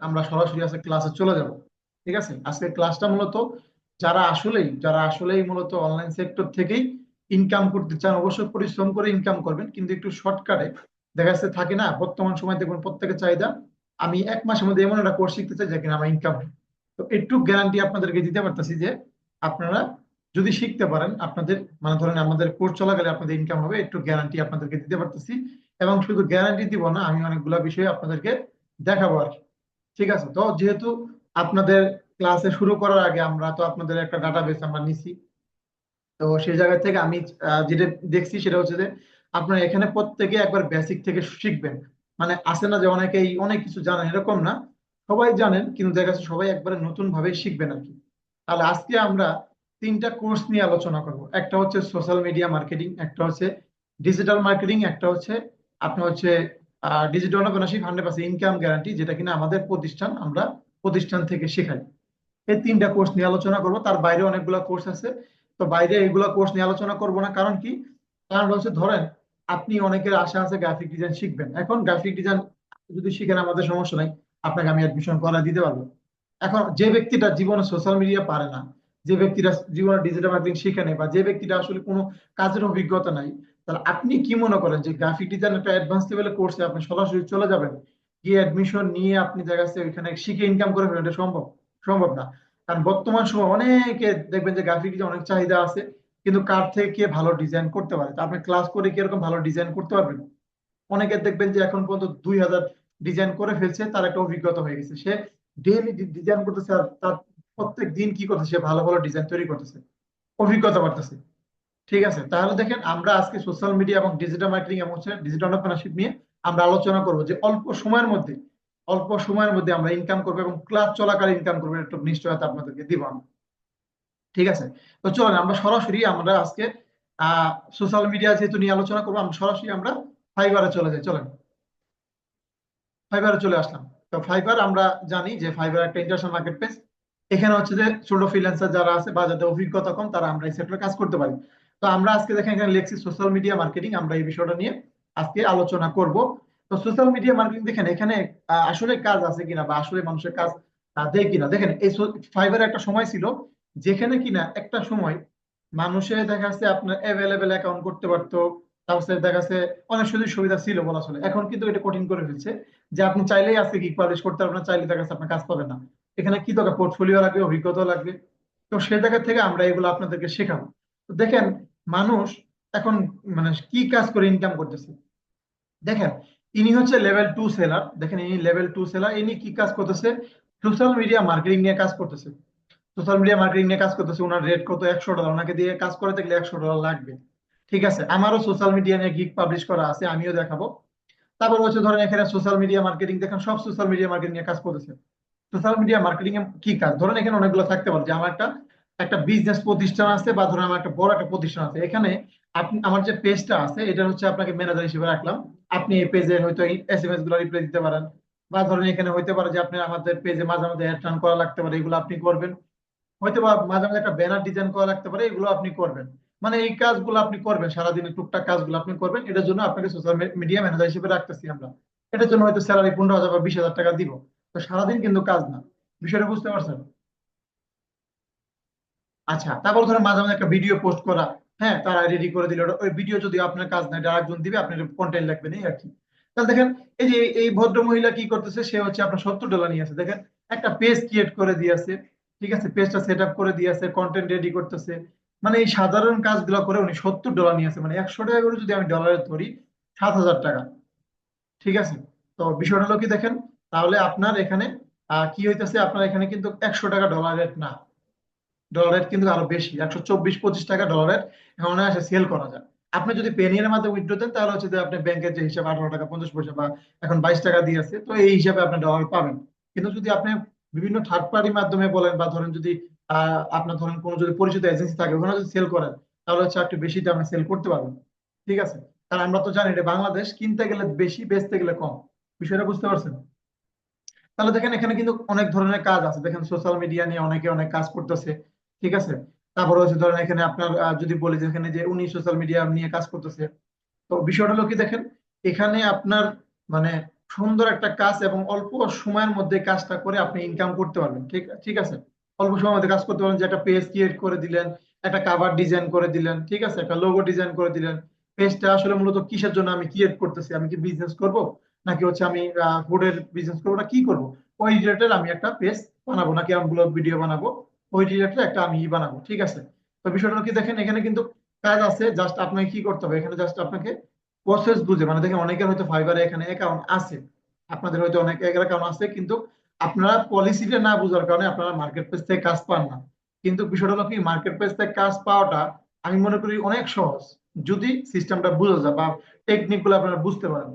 আমরা সরাসরি আজকে ক্লাসে চলে যাব। ঠিক আছে, আজকে ক্লাসটা মূলত যারা আসলেই মূলত অনলাইন সেক্টর থেকেই ইনকাম করতে চান, অবশ্যই পরিশ্রম করে ইনকাম করবেন, কিন্তু একটু শর্টকাটে। দেখা যাচ্ছে থাকে না, বর্তমান সময় দেখবেন প্রত্যেকের চাহিদা, আমি 1 মাসের মধ্যে এমন একটা কোর্স শিখতে চাই যেখানে আমার ইনকাম। তো একটু গ্যারান্টি আপনাদেরকে দিতে পারতেছি যে আপনারা যদি শিখতে পারেন, আপনাদের মানে ধরেন আমাদের কোর্স চলাকালে আপনাদের ইনকাম হবে, একটু গ্যারান্টি আপনাদেরকে দিতে পারতেছি। এবং শুধু গ্যারান্টি দিব না, আমি অনেকগুলা বিষয় আপনাদেরকে দেখাবো আর কি। ঠিক আছে, তো যেহেতু আপনাদের ক্লাসে শুরু করার আগে আমরা তো আপনাদের একটা ডাটাবেস আমরা নিছি, তো সেই জায়গা থেকে আমি যেটা দেখছি সেটা হচ্ছে যে আপনারা এখানে প্রত্যেকে একবার বেসিক থেকে শিখবেন। মানে আসে না যে অনেকেই অনেক কিছু জানেন, এরকম না, সবাই জানেন কিন্তু দেখা যাচ্ছে সবাই একবারে নতুন ভাবে শিখবেন আর কি। তাহলে আজকে আমরা 3টা কোর্স নিয়ে আলোচনা করব। একটা হচ্ছে সোশ্যাল মিডিয়া মার্কেটিং, একটা হচ্ছে ডিজিটাল মার্কেটিং, একটা হচ্ছে আপনার হচ্ছে ডিজিটাল অনারশিপ 100% ইনকাম গ্যারান্টি, যেটা কিনা আমাদের প্রতিষ্ঠান, আমরা প্রতিষ্ঠান থেকে শেখাই। এই 3টা কোর্স নিয়ে আলোচনা করব, তার বাইরে অনেকগুলো কোর্স আছে। তো বাইরে এগুলো কোর্স নিয়ে আলোচনা করব না, কারণ কি? কারণ হচ্ছে ধরেন আপনি, অনেকের আশা আছে গ্রাফিক ডিজাইন শিখবেন, এখন গ্রাফিক ডিজাইন যদি শিখেন আমাদের সমস্যা নাই, আপনাকে আমি অ্যাডমিশন করা দিতে পারবো। এখন যে ব্যক্তিটা জীবনে সোশ্যাল মিডিয়া পারে না, যে ব্যক্তিটা জীবনে ডিজিটাল মার্কেটিং শিখে নেই, বা যে ব্যক্তিটা আসলে কোনো কাজের অভিজ্ঞতা নাই, তাহলে আপনি কি মনে করেন যে গ্রাফিক ডিজাইন একটা অ্যাডভান্স লেভেলের কোর্সে আপনি সরাসরি চলে যাবেন, গিয়ে অ্যাডমিশন নিয়ে আপনি দেখা যাচ্ছে ওইখানে শিখে ইনকাম করে ফেলেন? এটা সম্ভব? সম্ভব না। কারণ বর্তমান সময় অনেকে দেখবেন যে গ্রাফিক ডিজাইন অনেক চাহিদা আছে, কিন্তু কার থেকে কে ভালো ডিজাইন করতে পারে, তা আপনি ক্লাস করে কি এরকম ভালো ডিজাইন করতে পারবেন? অনেকে দেখবেন যে এখন পর্যন্ত 2000 ডিজাইন করে ফেলছে, তার একটা অভিজ্ঞতা হয়ে গেছে, সে ডেইলি ডিজাইন করতেছে, আর তার প্রত্যেক দিন কি করতেছে, সে ভালো ভালো ডিজাইন তৈরি করতেছে, অভিজ্ঞতা বাড়তেছে। ঠিক আছে, তাহলে দেখেন আমরা আজকে সোশ্যাল মিডিয়া এবং ডিজিটাল মার্কেটিং এবং ডিজিটাল এন্টারপ্রেনারশিপ নিয়ে আমরা আলোচনা করব, যে অল্প সময়ের মধ্যে আমরা ইনকাম করবো এবং ক্লাস চলাকালীন ইনকাম করবো, একটু নিশ্চয়তা আপনাদেরকে দিব আমি। ঠিক আছে, তো চলেন আমরা আজকে সোশ্যাল মিডিয়া যেহেতু নিয়ে আলোচনা করবো, আমরা ফাইবারে চলে যাই, চলেন। ফাইবারে চলে আসলাম। তো ফাইবার আমরা জানি যে ফাইবার একটা ইন্টারন্যাশনাল মার্কেট প্লেস। এখানে হচ্ছে যে ছোট ফ্রিল্যান্সার যারা আছে বা যাদের অভিজ্ঞতা কম, তারা আমরা এই সেক্টরে কাজ করতে পারি। তো আমরা আজকে দেখেন এখানে লেখছি সোশ্যাল মিডিয়া মার্কেটিং, আমরা এই বিষয়টা নিয়ে আজকে আলোচনা করব। তো সোশ্যাল মিডিয়া মার্কেটিং দেখেন এখানে আসলে কাজ আছে কিনা, বা আসলে মানুষের কাজ দেয় কিনা। দেখেন এই ফাইবারে একটা সময় ছিল যেখানে কিনা একটা সময় মানুষের দেখা যাচ্ছে আপনার অ্যাভেলেবেল অ্যাকাউন্ট করতে পারতো, তারপরে দেখা যাচ্ছে অনেক সুযোগ সুবিধা ছিল বলা চলে। এখন কিন্তু এটা কঠিন করে ফেলছে, যে আপনি চাইলেই আজকে গিগ পাবলিশ করতে পারবেন না, চাইলে দেখা যাচ্ছে আপনার কাজ পাবেন না। এখানে কি দরকার, পোর্টফোলিও লাগবে, অভিজ্ঞতা লাগবে। তো সে জায়গা থেকে আমরা এগুলো আপনাদেরকে শেখাবো। তো দেখেন মানুষ এখন মানে কি কাজ করে ইনকাম করতেছে। দেখেন ইনি হচ্ছে লেভেল 2 সেলার, দেখেন ইনি লেভেল 2 সেলার, ইনি কি কাজ করতেছে, সোশ্যাল মিডিয়া মার্কেটিং নিয়ে কাজ করতেছে। সোশ্যাল মিডিয়া মার্কেটিং নিয়ে কাজ করতেছে, ওনার রেট কত, $100, ওনাকে দিয়ে কাজ করাতে গেলে $100 লাগবে। ঠিক আছে, আমারও সোশ্যাল মিডিয়া নিয়ে গিগ পাবলিশ করা আছে, আমিও দেখাবো। তারপর হচ্ছে ধরেন এখানে সোশ্যাল মিডিয়া মার্কেটিং, দেখেন সব সোশ্যাল মিডিয়া মার্কেটিং নিয়ে কাজ করতেছে। সোশ্যাল মিডিয়া মার্কেটিং এ কি কাজ, ধরেন এখানে অনেকগুলো থাকতে পারে, যে আমার একটা একটা বিজনেস প্রতিষ্ঠান আছে, বা ধরেন আমার একটা বড় একটা প্রতিষ্ঠান আছে। এখানে আপনি আমার যে পেজটা আছে এটা হচ্ছে আপনাকে ম্যানেজার হিসেবে রাখলাম। আপনি এই পেজে হয়তো SMS গুলো রিপ্লাই দিতে পারেন, বা ধরেন এখানে হইতে পারে যে আপনি আমাদের পেজে মাঝে মাঝে অ্যাড রান করা লাগতে পারে, এগুলো আপনি করবেন। হয়তো বা মাঝে মাঝে একটা ব্যানার ডিজাইন করা লাগতে পারে, এগুলো আপনি করবেন। মানে এই কাজগুলো আপনি করবেন, সারাদিনের টুকটাক কাজগুলো আপনি করবেন, এটার জন্য আপনাকে সোশ্যাল মিডিয়া ম্যানেজার হিসেবে রাখতেছি আমরা। এটার জন্য হয়তো স্যালারি 15,000 বা 20,000 টাকা দিব। তো সারাদিন কিন্তু কাজ না, বিষয়টা বুঝতে পারছেন? আচ্ছা, তারপর ধরেন মাঝে মাঝে একটা ভিডিও পোস্ট করা, হ্যাঁ তারা রেডি করে দিল, ওই ভিডিও যদি আপনার কাজ না, এটা আরেকজন দিবে, আপনার কন্টেন্ট লাগবে, এই আর কি। তাহলে দেখেন এই যে এই ভদ্র মহিলা কি করতেছে, সে হচ্ছে আপনার $70 নিয়ে আছে, দেখেন একটা পেজ ক্রিয়েট করে দিয়েছে। ঠিক আছে, পেজটা সেট আপ করে দিয়েছে, কন্টেন্ট রেডি করতেছে। মানে এই সাধারণ কাজগুলো করে উনি $70 নিয়ে আছে, মানে 100 টাকা করে যদি আমি ডলারে ধরি, 7,000 টাকা। ঠিক আছে, তো বিষয়টা হলো কি দেখেন, তাহলে আপনার এখানে কি হইতেছে, আপনার এখানে কিন্তু $100 ডলার রেট না, ডলার রেট কিন্তু আরো বেশি, 124-25 টাকা ডলার রেট এখন অনায়াসে সেল করা যায়। আপনি যদি পেনিয়ার মাধ্যমে উইথড্র দেন, তাহলে হচ্ছে যে আপনি ব্যাংকের যে হিসাব 18 টাকা 50 পয়সা, বা এখন 22 টাকা দিয়ে আছে, তো এই হিসাবে আপনি ডলার পাবেন। কিন্তু যদি আপনি বিভিন্ন থার্ড পার্টির মাধ্যমে বলেন, বা ধরেন যদি আপনার ধরেন কোনো যদি পরিচিত এজেন্সি থাকে, ওখানে যদি সেল করেন, তাহলে হচ্ছে একটু বেশি দামে সেল করতে পারবেন। ঠিক আছে, কারণ আমরা তো জানি এটা বাংলাদেশ, কিনতে গেলে বেশি, বেচতে গেলে কম। বিষয়টা বুঝতে পারছেন? তাহলে দেখেন এখানে কিন্তু অনেক ধরনের কাজ আছে, দেখেন সোশ্যাল মিডিয়া নিয়ে অনেকে অনেক কাজ করতেছে। ঠিক আছে, তারপর হচ্ছে ধরেন এখানে আপনার যদি বলি যে এখানে যে উনি সোশ্যাল মিডিয়া নিয়ে কাজ করতেছে, তো বিষয়টা হলো কি দেখেন, এখানে আপনার মানে সুন্দর একটা কাজ এবং অল্প সময়ের মধ্যে কাজটা করে আপনি ইনকাম করতে পারবেন। ঠিক ঠিক আছে, অল্প সময়ের মধ্যে কাজ করতে পারবেন, যে একটা পেজ ক্রিয়েট করে দিলেন, একটা কাভার ডিজাইন করে দিলেন, ঠিক আছে, একটা লোগো ডিজাইন করে দিলেন। পেজটা আসলে মূলত কিসের জন্য আমি ক্রিয়েট করতেছি, আমি কি বিজনেস করব, নাকি হচ্ছে আমি ফুডের বিজনেস করবো, না কি করব, ওই রিলেটেড আমি একটা পেজ বানাবো, নাকি আমি ব্লগ ভিডিও বানাবো, ওই রিলেটেড একটা আমি বানাবো। ঠিক আছে, তো বিষয়টা কি দেখেন, এখানে কিন্তু কাজ আছে, জাস্ট আপনাকে কি করতে হবে, এখানে জাস্ট আপনাকে প্রসেস বুঝে, মানে দেখেন অনেকের হয়তো ফাইবারে এখানে অ্যাকাউন্ট আছে, আপনাদের হয়তো অনেক অ্যাকাউন্ট আছে, কিন্তু আপনারা পলিসিটা না বোঝার কারণে আপনারা মার্কেট প্লেস থেকে কাজ পান না। কিন্তু বিষয়টা হলো কি, মার্কেট প্লেস থেকে কাজ পাওয়াটা আমি মনে করি অনেক সহজ, যদি সিস্টেমটা বোঝা যায় বা টেকনিক গুলো আপনারা বুঝতে পারেন।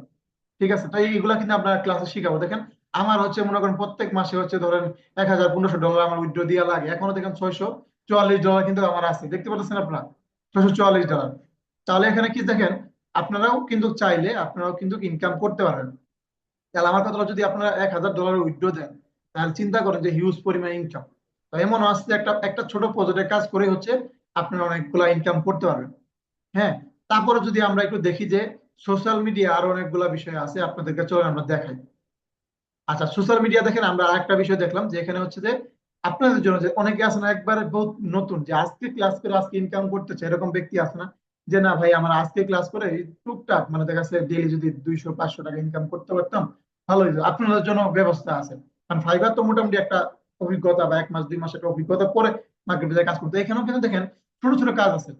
ঠিক আছে, তাই এইগুলা কিন্তু আপনারা ক্লাসে শিখাবো। দেখেন আমার হচ্ছে মনে করেন প্রত্যেক মাসে হচ্ছে ধরেন 1,000 1500 ডলার আমার উইথড্র দেওয়া লাগে, এখনো দেখেন $644 কিন্তু আমার আছে, দেখতে পাচ্ছেন আপনারা, $644। তাহলে এখানে কি দেখেন, আপনারাও কিন্তু চাইলে আপনারাও কিন্তু ইনকাম করতে পারেন। তাহলে আমার কথা হলো, যদি আপনারা $1,000 উইথড্র দেন, তাহলে চিন্তা করেন যে হিউজ পরিমাণ ইনকাম। তো এমন আসছে একটা একটা ছোট প্রজেক্টের কাজ করে হচ্ছে আপনারা অনেকগুলা ইনকাম করতে পারবেন। হ্যাঁ, তারপরে যদি আমরা একটু দেখি যে সোশ্যাল মিডিয়া আরো অনেকগুলা বিষয় আছে, আপনাদেরকে চলেন আমরা দেখাই। আচ্ছা, সোশ্যাল মিডিয়া দেখেন, আমরা আরেকটা বিষয় দেখলাম যে এখানে হচ্ছে যে আপনাদের জন্য, যে অনেকে আছে না একবারে বহুত নতুন, যে আজকে ক্লাস করে আজকে ইনকাম করতেছে, এরকম ব্যক্তি আছে না, যে না ভাই আমার আজকে ক্লাস করে এই টুকটাক মানে দেখা যাচ্ছে ডেইলি যদি 200 500 টাকা ইনকাম করতে পারতাম, ভালো হতো, আপনাদের জন্য ব্যবস্থা আছে। কারণ ফাইবার তো মোটামুটি একটা অভিজ্ঞতা, বা 1 মাস 2 মাস একটা অভিজ্ঞতা পরে মার্কেটে কাজ করতে, এখানেও কিন্তু দেখেন ছোট ছোট কাজ আছে।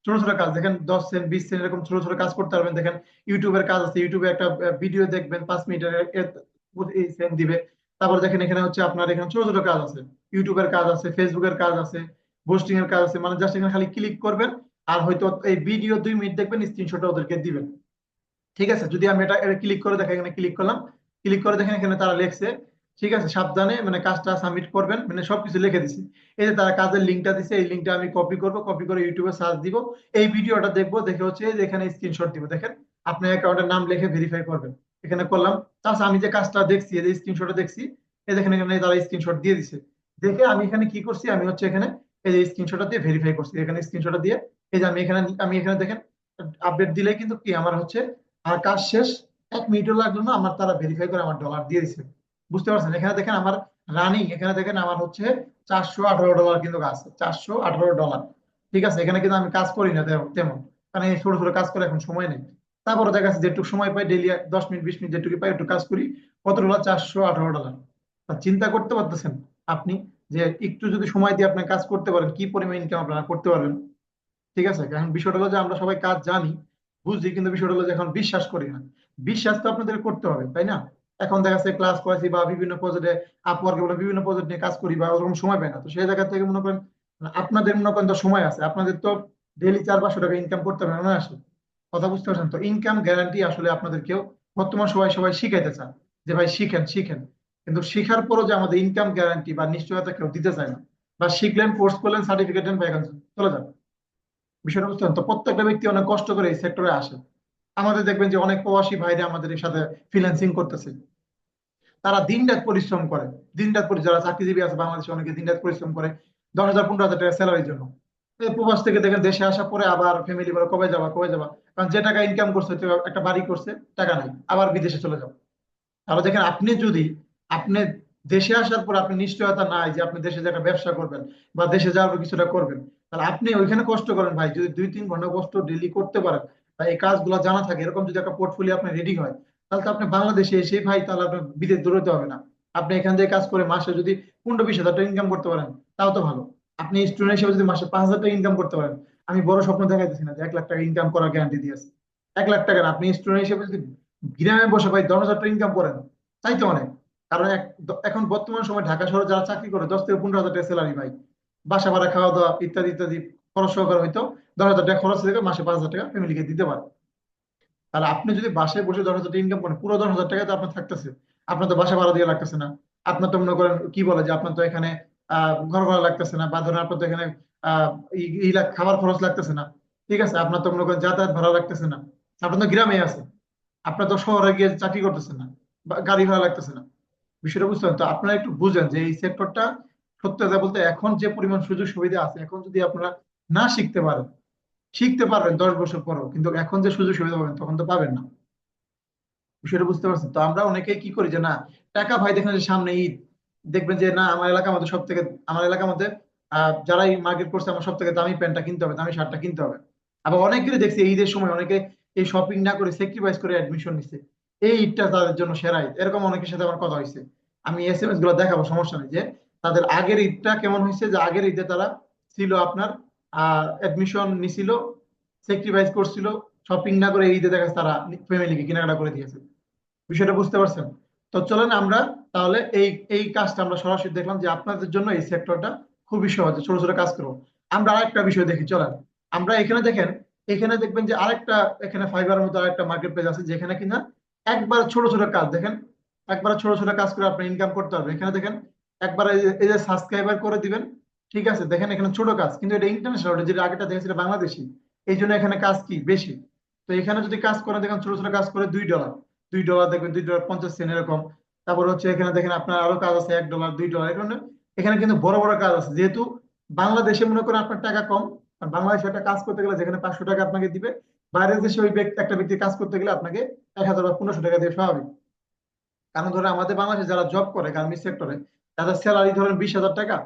ছোট ছোট কাজ দেখেন, 10 সেন্ট 20 সেন্ট এরকম ছোট ছোট কাজ করতে পারবেন। দেখেন ইউটিউবের কাজ আছে, ইউটিউবে একটা ভিডিও দেখবেন 5 মিনিটের, এই সেন্ট দিবে। তারপর দেখেন এখানে হচ্ছে আপনার এখানে ছোট ছোট কাজ আছে, ইউটিউবের কাজ আছে, ফেসবুকের কাজ আছে, পোস্টিং এর কাজ আছে, মানে জাস্ট এখানে খালি ক্লিক করবেন, আর হয়তো এই ভিডিও 2 মিনিট দেখবেন, স্ক্রিনশট ওদেরকে দিবেন। ঠিক আছে, যদি আমি এটা ক্লিক করে দেখেন, এখানে ক্লিক করলাম, ক্লিক করে দেখেন এখানে তারা লিখছে, ঠিক আছে, সাবধানে মানে কাজটা সাবমিট করবেন, মানে সবকিছু লিখে দিছে। এই যে তারা কাজের লিঙ্কটা দিছে, এই লিঙ্কটা আমি কপি করব, কপি করে ইউটিউবে সার্চ দিব, এই ভিডিওটা দেখবো, দেখে হচ্ছে এই যে এখানে স্ক্রিনশট দিব, দেখেন আপনার অ্যাকাউন্টের নাম লিখে ভেরিফাই করবেন। এখানে করলাম, তাছাড়া আমি যে কাজটা দেখছি, এই যে স্ক্রিনশটে দেখছি, এই দেখেন এখানে তারা স্ক্রিনশট দিয়ে দিছে। দেখে আমি এখানে কি করছি, আমি হচ্ছে এখানে এই যে স্ক্রিনশটটা দিয়ে ভেরিফাই করছি, এখানে স্ক্রিনশটটা দিয়ে এই যে আমি এখানে দেখেন আপডেট দিলে কিন্তু কি আমার হচ্ছে, আর কাজ শেষ, 1 মিনিটও লাগলো না, আমার তারা ভেরিফাই করে আমার ডলার দিয়ে দিচ্ছে। বুঝতে পারছেন, এখানে দেখেন আমার রানিং, এখানে দেখেন আমার হচ্ছে $418 কিন্তু আছে, $418। ঠিক আছে, এখানে কিন্তু আমি কাজ করি না তেমন, কারণ এই ছোট ছোট কাজ করে এখন সময় নেই। তারপরে দেখা যাচ্ছে যেটুকু সময় পাই ডেইলি 10 মিনিট 20 মিনিট যেটুকু পাই একটু কাজ করি, কত ডলার, $418। তা চিন্তা করতে পারতেছেন আপনি, যে একটু যদি সময় দিয়ে আপনি কাজ করতে পারেন কি পরিমাণ ইনকাম আপনারা করতে পারবেন। ঠিক আছে, এখন বিষয়টা হলো যে আমরা সবাই কাজ জানি, বুঝি, কিন্তু বিষয়টা হলো যে এখন বিশ্বাস করি না। বিশ্বাস তো আপনাদের করতে হবে, তাই না? এখন দেখা যাচ্ছে ক্লাস করেছি বা বিভিন্ন প্রজেক্টে, আপওয়ার্কে বলে বিভিন্ন প্রজেক্ট নিয়ে কাজ করি, বা ওরকম সময় পাই না, তো সেই জায়গা থেকে মনে করেন আপনাদের মনে করেন তো সময় আছে, আপনাদের তো ডেইলি 400 500 টাকা ইনকাম করতে হবে না আসে, কথা বুঝতে পারছেন তো? ইনকাম গ্যারান্টি আসলে আপনাদেরকেও বর্তমান সবাই সবাই শিখাইতে চান, যে ভাই শিখেন শিখেন, কিন্তু শিখার পরও যে আমাদের ইনকাম গ্যারান্টি বা নিশ্চয়তা কেউ দিতে চায় না। বা শিখলেন, কোর্স করলেন, সার্টিফিকেট নেন, চলে যান। বিষয়টা বুঝতে পারেন তো? প্রত্যেকটা ব্যক্তি অনেক কষ্ট করে এই সেক্টরে আসে। আমাদের দেখবেন যে অনেক প্রবাসী ভাইরা আমাদের এর সাথে ফ্রিল্যান্সিং করতেছে, তারা দিন রাত পরিশ্রম করে। দিন রাত যারা চাকরিজীবী আছে বাংলাদেশে, অনেকে দিন রাত পরিশ্রম করে 10,000 15,000 টাকা স্যালারির জন্য। এই প্রবাস থেকে দেখেন দেশে আসার পরে আবার ফ্যামিলি বলে কবে যাবা কবে যাবা, কারণ যে টাকা ইনকাম করছে, তো একটা বাড়ি করছে, টাকা নাই, আবার বিদেশে চলে যাবে। তাহলে দেখেন আপনি যদি, আপনি দেশে আসার পর আপনি নিশ্চয়তা নাই যে আপনি দেশে যে একটা ব্যবসা করবেন বা দেশে যাওয়ার পর কিছুটা করবেন, তাহলে আপনি ওইখানে কষ্ট করেন ভাই, যদি 2 3 ঘন্টা কষ্ট ডেলি করতে পারেন, বা এই কাজগুলো জানা থাকে, এরকম যদি একটা পোর্টফোলিও আপনি রেডি হয়, তাহলে তো আপনি বাংলাদেশে এসে ভাই, তাহলে আপনার বিদেশ দৌড়তে হবে না। আপনি এখান থেকে কাজ করে মাসে যদি 15 20 হাজার টাকা ইনকাম করতে পারেন, তাও তো ভালো। আপনি স্টুডেন্ট হিসেবে যদি মাসে 5,000 টাকা ইনকাম করতে পারেন, আমি বড় স্বপ্ন দেখাইতেছি না যে 1 লাখ টাকা ইনকাম করার গ্যারান্টি দিয়েছে। 1 লাখ টাকা না, আপনি স্টুডেন্ট হিসেবে যদি গ্রামে বসে ভাই 10,000 টাকা ইনকাম করেন, চাইতে অনেক। কারণ এখন বর্তমান সময় ঢাকা শহরে যারা চাকরি করে 10 থেকে 15 হাজার টাকা স্যালারি ভাই, বাসা ভাড়া খাওয়া দাওয়া ইত্যাদি ইত্যাদি খরচ সহকারে হয়তো 10,000 টাকা খরচ থেকে মাসে 5,000 টাকা ফ্যামিলিকে দিতে পারে। তাহলে আপনি যদি বাসায় বসে 10,000 টাকা ইনকাম করেন, পুরো 10,000 টাকা তো আপনার থাকতেছে, আপনার তো বাসা ভাড়া দিয়ে লাগতেছে না, আপনার তো মনে করেন কি বলে যে আপনার তো এখানে ঘর ভাড়া লাগতেছে না, বা ধরেন আপনার তো এখানে আহ খাবার খরচ লাগতেছে না। ঠিক আছে, আপনার তো মনে করেন যাতায়াত ভাড়া লাগতেছে না, আপনার তো গ্রামে আছে, আপনার তো শহরে গিয়ে চাকরি করতেছেন না, বা গাড়ি ভাড়া লাগতেছে না। বিষয়টা বুঝতে পারেন তো? আপনারা একটু বুঝেন যে এই সেক্টরটা, সত্যি কথা বলতে এখন যে পরিমাণ সুযোগ সুবিধা আছে, এখন যদি আপনারা না শিখতে পারেন, শিখতে পারবেন 10 বছর পরেও, কিন্তু এখন যে সুযোগ সুবিধা পাবেন তখন তো পাবেন না। বিষয়টা বুঝতে পারছেন? তো আমরা অনেকেই কি করি যে না, টাকা ভাই দেখেন যে সামনে ঈদ, দেখবেন যে না আমার এলাকার মধ্যে সব থেকে, আমার এলাকার মধ্যে যারাই মার্কেট করছে আমার সব থেকে দামি প্যান্টটা কিনতে হবে, দামি শার্টটা কিনতে হবে। আবার অনেকেরই দেখছি এই ঈদের সময় অনেকে এই শপিং না করে স্যাক্রিফাইস করে অ্যাডমিশন নিচ্ছে, এই ঈদটা তাদের জন্য সেরা ঈদ। এরকম অনেকের সাথে আমার কথা হয়েছে, আমি এসএমএস গুলো দেখাবো, সমস্যা নেই, যে তাদের আগের ঈদটা কেমন হয়েছে, যে আগের ঈদে তারা ছিল আপনার অ্যাডমিশন নিছিল, স্যাক্রিফাইস করছিল, শপিং না করে এই ঈদে দেখা যাচ্ছে তারা ফ্যামিলিকে কেনাকাটা করে দিয়েছে। বিষয়টা বুঝতে পারছেন? তো চলেন আমরা তাহলে এই এই কাজটা আমরা সরাসরি দেখলাম যে আপনাদের জন্য এই সেক্টরটা খুবই সহজ, ছোট ছোট কাজ করবো। আমরা আরেকটা বিষয় দেখি, চলেন আমরা এখানে দেখেন, এখানে দেখবেন যে আরেকটা, এখানে ফাইবারের মতো আরেকটা মার্কেট প্লেস আছে যেখানে কিনা একবার ছোট ছোট কাজ দেখেন, একবার ছোট ছোট কাজ করে আপনি ইনকাম করতে পারবেন। এখানে দেখেন একবার এই যে সাবস্ক্রাইবার করে দিবেন, ঠিক আছে, দেখেন এখানে ছোট কাজ কিন্তু এটা ইন্টারন্যাশনাল, যেটা আগেটা দেখেছিল বাংলাদেশি, এই জন্য এখানে কাজ কি বেশি। তো এখানে যদি কাজ করেন দেখেন ছোট ছোট কাজ করে $2, $2 দেখবেন, $2.50 এরকম। তারপর হচ্ছে এখানে দেখেন আপনার আরো কাজ আছে $1, $2 এখানে। এখানে কিন্তু বড় বড় কাজ আছে, যেহেতু বাংলাদেশে মনে করেন আপনার টাকা কম, আর বাংলাদেশে একটা কাজ করতে গেলে যেখানে 500 টাকা আপনাকে দিবে, বাইরের দেশে ওই একটা ব্যক্তি কাজ করতে গেলে আপনাকে 1000 বা 1500 টাকা দিয়ে স্বাভাবিক। কারণ ধরে আমাদের বাংলাদেশে যারা জব করে গার্মেন্টস সেক্টরে, তাদের স্যালারি ধরেন 20,000 টাকা,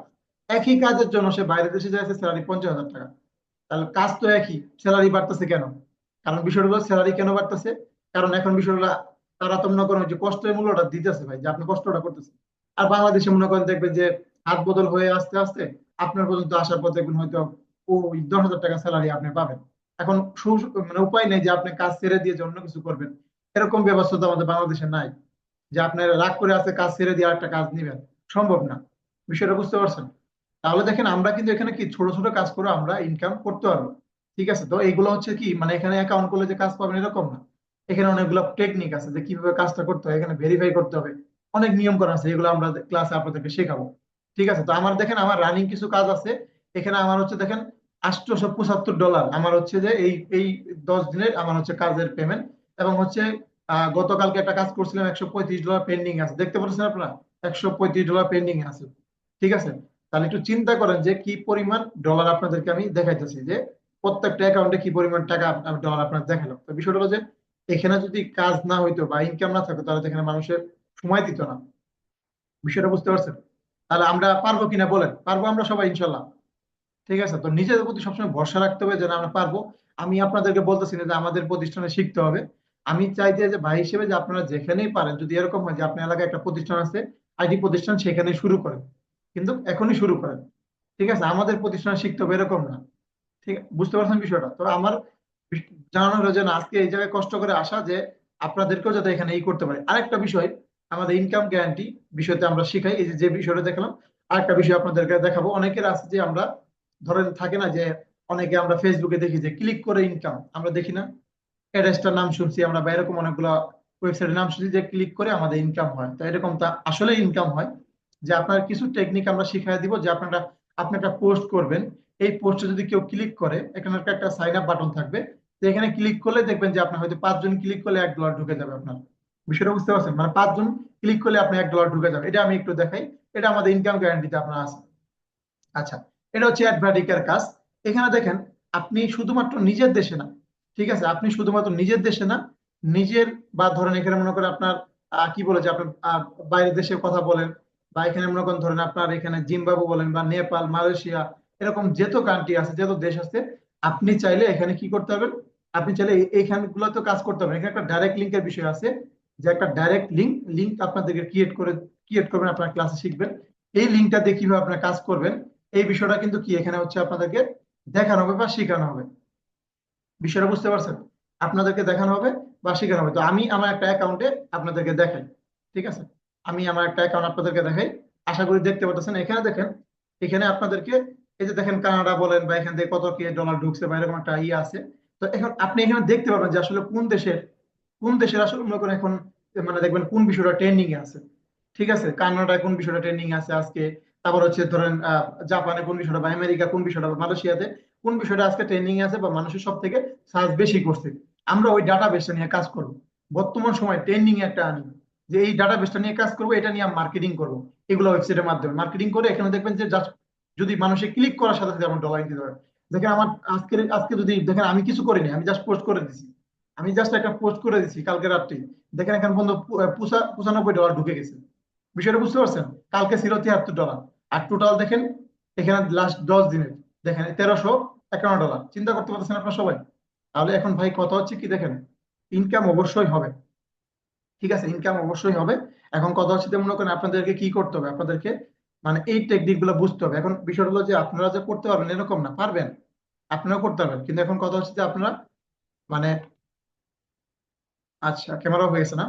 একই কাজের জন্য সে বাইরের দেশে যাচ্ছে স্যালারি 50,000 টাকা। তাহলে কাজ তো একই, স্যালারি বাড়তেছে কেন? কারণ বিষয়টা হলো স্যালারি কেন বাড়তেছে, কারণ এখন বিষয় হলো তারা তো মনে করেন যে কষ্টের মূল্যটা দিতেছে ভাই, যে আপনি কষ্টটা করতেছেন। আর বাংলাদেশে মনে করেন দেখবেন যে হাত বদল হয়ে আস্তে আস্তে আপনার পর্যন্ত আসার পর দেখবেন হয়তো ওই 10,000 টাকা স্যালারি আপনি পাবেন। এখন মানে উপায় নেই যে আপনি কাজ ছেড়ে দিয়ে যে অন্য কিছু করবেন, এরকম ব্যবস্থা তো আমাদের বাংলাদেশে নাই, যে আপনার রাগ করে আছে কাজ ছেড়ে দিয়ে আরেকটা কাজ নিবেন, সম্ভব না। বিষয়টা বুঝতে পারছেন? তাহলে দেখেন আমরা কিন্তু এখানে কি ছোট ছোট কাজ করে আমরা ইনকাম করতে পারবো। ঠিক আছে, তো এইগুলো হচ্ছে কি মানে এখানে অ্যাকাউন্ট করলে যে কাজ পাবেন এরকম না, এখানে অনেকগুলো টেকনিক আছে যে কিভাবে কাজটা করতে হয়, এখানে ভেরিফাই করতে হবে, অনেক নিয়ম করা আছে, এগুলো আমরা ক্লাসে আপনাদেরকে শেখাবো। ঠিক আছে, তো আমার দেখেন আমার রানিং কিছু কাজ আছে এখানে, আমার হচ্ছে দেখেন $875 আমার হচ্ছে যে এই এই 10 দিনের আমার হচ্ছে কাজের পেমেন্ট। এবং হচ্ছে গতকালকে একটা কাজ করছিলাম, $135 পেন্ডিং আছে, দেখতে পাচ্ছেন আপনারা, $135 পেন্ডিং আছে। ঠিক আছে, তাহলে একটু চিন্তা করেন যে কি পরিমাণ ডলার আপনাদেরকে আমি দেখাইতেছি, যে প্রত্যেকটা অ্যাকাউন্টে কি পরিমাণ টাকা আমি ডলার আপনার দেখালাম। তো বিষয়টা হলো যে এখানে যদি কাজ না হইতো বা ইনকাম না থাকতো তাহলে তো এখানে মানুষের সময় দিত না। বিষয়টা বুঝতে পারছেন? তাহলে আমরা পারবো কিনা বলেন, পারবো আমরা সবাই ইনশাল্লাহ? ঠিক আছে, তো নিজেদের প্রতি সবসময় ভরসা রাখতে হবে যে না, আমরা পারবো। আমি আপনাদেরকে বলতেছি না যে আমাদের প্রতিষ্ঠানে শিখতে হবে, আমি চাই যে ভাই হিসেবে যে আপনারা যেখানেই পারেন, যদি এরকম হয় যে আপনার এলাকায় একটা প্রতিষ্ঠান আছে, আইটি প্রতিষ্ঠান, সেখানে শুরু করেন, কিন্তু এখনই শুরু করেন। ঠিক আছে, আমাদের প্রতিষ্ঠানে শিখতে হবে এরকম না। ঠিক বুঝতে পারছেন বিষয়টা? তো আমার জানানো হলো যে না, আজকে এই জায়গায় কষ্ট করে আসা, যে আপনাদেরকেও যাতে এখানে করতে পারে। আরেকটা বিষয়, আমাদের ইনকাম গ্যারান্টি বিষয়তে আমরা শিখাই, এই যে যে বিষয়টা দেখলাম। আরেকটা বিষয় আপনাদেরকে দেখাবো, অনেকের আছে যে আমরা ধরেন থাকে না যে অনেকে আমরা ফেসবুকে দেখি যে ক্লিক করে ইনকাম, আমরা দেখি না, অ্যাড্রেসটার নাম শুনছি আমরা বা এরকম অনেকগুলো ওয়েবসাইটের নাম শুনছি যে ক্লিক করে আমাদের ইনকাম হয়। তো এরকম তা আসলে ইনকাম হয়, যে আপনার কিছু টেকনিক আমরা শিখিয়ে দিব, যে আপনারা আপনি একটা পোস্ট করবেন, এই পোস্টে যদি কেউ ক্লিক করে এখানে একটা সাইন আপ বাটন থাকবে, তো এখানে ক্লিক করলে দেখবেন যে আপনার হয়তো 5 জন ক্লিক করলে $1 ঢুকে যাবে আপনার। বিষয়টা বুঝতে পারছেন? মানে 5 জন ক্লিক করলে আপনার $1 ঢুকে যাবে, এটা আমি একটু দেখাই। এটা আমাদের ইনকাম গ্যারান্টিতে আপনার আছে। আচ্ছা, এটা হচ্ছে অ্যাডভার্টিকার কাজ। এখানে দেখেন আপনি শুধুমাত্র নিজের দেশে না, ঠিক আছে, আপনি শুধুমাত্র নিজের দেশে না, নিজের বা ধরেন এখানে মনে করেন আপনার কি বলে যে আপনার বাইরের দেশে কথা বলেন, বা এখানে মনে করেন ধরেন আপনার এখানে জিম্বাবু বলেন বা নেপাল, মালয়েশিয়া, এরকম যত কান্ট্রি আছে, যত দেশ আছে, আপনি চাইলে এখানে কি করতে পারবেন, আপনি চাইলে এইখানে গুলোতে কাজ করতে পারবেন। এখানে একটা ডাইরেক্ট লিঙ্কের বিষয় আছে, যে একটা ডাইরেক্ট লিঙ্ক লিঙ্ক আপনাদেরকে ক্রিয়েট করবেন, আপনার ক্লাসে শিখবেন। এই লিঙ্কটা দিয়ে কিভাবে আপনার কাজ করবেন, এই বিষয়টা কিন্তু কি এখানে হচ্ছে আপনাদেরকে দেখানো হবে বা শেখানো হবে। বিষয়টা বুঝতে পারছেন? আপনাদেরকে দেখানো হবে বা শেখানো হবে। তো আমি আমার একটা অ্যাকাউন্টে আপনাদেরকে দেখাই। ঠিক আছে, আমি আমার একটা অ্যাকাউন্ট আপনাদেরকে দেখাই, আশা করি দেখতে পাচ্ছেন। এখানে দেখেন, এখানে আপনাদেরকে এই যে দেখেন কানাডা বলেন বা এখান থেকে কত কি ডলার ঢুকছে বা এরকম একটা ইয়ে আছে। তো এখন আপনি এখানে দেখতে পাবেন যে আসলে কোন দেশের আসলে মনে করেন এখন মানে দেখবেন কোন বিষয়টা ট্রেন্ডিং এ আছে। ঠিক আছে, কানাডায় কোন বিষয়টা ট্রেন্ডিং আছে আজকে, তারপর হচ্ছে ধরেন জাপানে কোন বিষয়টা বা আমেরিকা কোন বিষয়টা বা মালয়েশিয়াতে কোন বিষয়টা আজকে ট্রেন্ডিং এ আছে বা মানুষের সব থেকে সার্চ বেশি করছে, আমরা ওই ডাটা বেসটা নিয়ে কাজ করব। বর্তমান সময় ট্রেন্ডিং একটা আনি, যে এই ডাটা বেসটা নিয়ে কাজ করব, এটা নিয়ে মার্কেটিং করব, এগুলো ওয়েবসাইটের মাধ্যমে মার্কেটিং করে এখানে দেখবেন যে জাস্ট যদি মানুষে ক্লিক করার সাথে সাথে আমার ডলার দিতে পারে। দেখেন আমার আজকে আজকে যদি দেখেন আমি কিছু করিনি, আমি জাস্ট পোস্ট করে দিছি, আমি জাস্ট একটা পোস্ট করে দিচ্ছি কালকে রাত্রে, দেখেন এখানে বন্ধু $95 ঢুকে গেছে। বিষয়টা বুঝতে পারছেন? কালকে ছিল $73, আর টোটাল দেখেন এখানে লাস্ট 10 দিনের দেখেন $1351। চিন্তা করতে পারছেন আপনার সবাই? তাহলে এখন ভাই কথা হচ্ছে কি দেখেন, ইনকাম অবশ্যই হবে, ঠিক আছে, ইনকাম অবশ্যই হবে। এখন কথা হচ্ছে যে মনে করেন আপনাদেরকে কি করতে হবে, আপনাদেরকে মানে এই টেকনিক গুলো বুঝতে হবে। এখন বিষয় হলো যে আপনারা যে করতে পারবেন এরকম না, পারবেন, আপনারাও করতে পারবেন, কিন্তু এখন কথা হচ্ছে যে আপনারা মানে, আচ্ছা ক্যামেরা হয়ে গেছে না?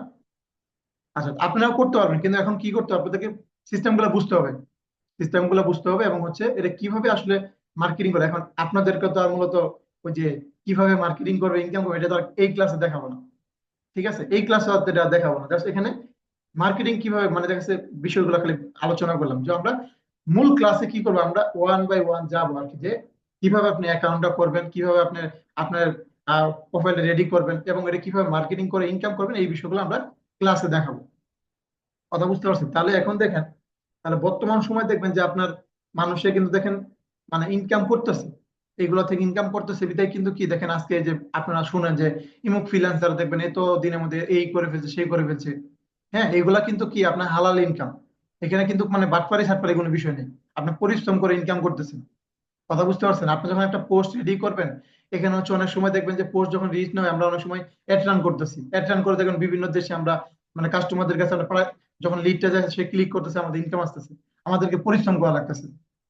আচ্ছা আপনারাও করতে পারবেন, কিন্তু এখন কি করতে হবে আপনাদেরকে, সিস্টেম গুলো বুঝতে হবে, সিস্টেম গুলো বুঝতে হবে, এবং হচ্ছে এটা কিভাবে আসলে মার্কেটিং করে। এখন আপনাদেরকে তো আর মূলত ওই যে কিভাবে মার্কেটিং করবে, ইনকাম করবে, এটা তো আর এই ক্লাসে দেখাবো না, ঠিক আছে, এই ক্লাসে এটা দেখাবো না, জাস্ট এখানে মার্কেটিং কিভাবে মানে দেখা যাচ্ছে বিষয়গুলো খালি আলোচনা করলাম। যে আমরা মূল ক্লাসে কি করবো, আমরা ওয়ান বাই ওয়ান যাবো আর কি, যে কিভাবে আপনি অ্যাকাউন্টটা করবেন, কিভাবে আপনি আপনার প্রোফাইল রেডি করবেন, এবং এটা কিভাবে মার্কেটিং করে ইনকাম করবেন, এই বিষয়গুলো আমরা ক্লাসে দেখাবো। কথা বুঝতে পারছেন? তাহলে এখন দেখেন, তাহলে বর্তমান সময় দেখবেন যে আপনার মানুষে কিন্তু দেখেন মানে ইনকাম করতেছে, এগুলো থেকে ইনকাম করতেছে বিধায় কিন্তু কি দেখেন আজকে এই যে আপনারা শুনেন যে ইমুক ফ্রিল্যান্সার দেখবেন এত দিনের মধ্যে এই করে ফেলছে সেই করে ফেলছে। হ্যাঁ, এগুলা কিন্তু কি আপনার হালাল ইনকাম, এখানে কিন্তু মানে বাটপারি সাটপারি কোনো বিষয় নেই, আপনি পরিশ্রম করে ইনকাম করতেছেন। কথা বুঝতে পারছেন? আপনি যখন একটা পোস্ট রেডি করবেন, এখানে হচ্ছে অনেক সময় দেখবেন যে পোস্ট যখন রিচ না হয়, আমরা অনেক সময় অ্যাড রান করতেছি, অ্যাড রান করে দেখবেন বিভিন্ন দেশে আমরা মানে কাস্টমারদের কাছে আমরা প্রায় যখন লিডটা যায় সে ক্লিক করতেছে, আমাদের ইনকাম আসতেছে, আমাদেরকে পরিশ্রম করা লাগতেছে।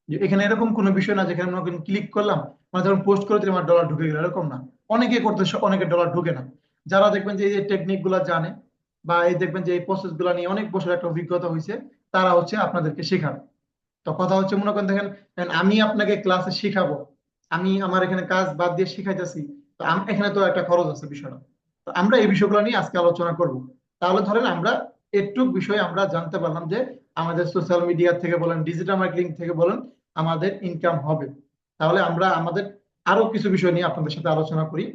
যে এখানে এরকম কোনো বিষয় না যেখানে মনে করেন ক্লিক করলাম মানে যখন পোস্ট করে দিলাম আমার ডলার ঢুকে গেল, এরকম না। অনেকে করতেছে, অনেকে ডলার ঢুকে না। যারা দেখবেন যে এই যে টেকনিক গুলা জানে, বা এই দেখবেন যে এই প্রসেস গুলা নিয়ে অনেক বছর একটা অভিজ্ঞতা হয়েছে, তারা হচ্ছে আপনাদেরকে শেখাবে। তো কথা হচ্ছে মনে করেন দেখেন, আমি আপনাকে ক্লাসে শিখাবো, আমি আমার এখানে কাজ বাদ দিয়ে শিখাইতেছি, তো এখানে তো একটা খরচ আছে বিষয়টা। তো আমরা এই বিষয়গুলো নিয়ে আজকে আলোচনা করব। তাহলে ধরেন আমরা একটু বিষয় আমরা জানতে পারলাম যে আমাদের সোশ্যাল মিডিয়া থেকে বলেন, ডিজিটাল মার্কেটিং থেকে বলেন, আমাদের ইনকাম হবে। তাহলে আমরা আমাদের আরো কিছু বিষয় নিয়ে আপনাদের সাথে আলোচনা করি।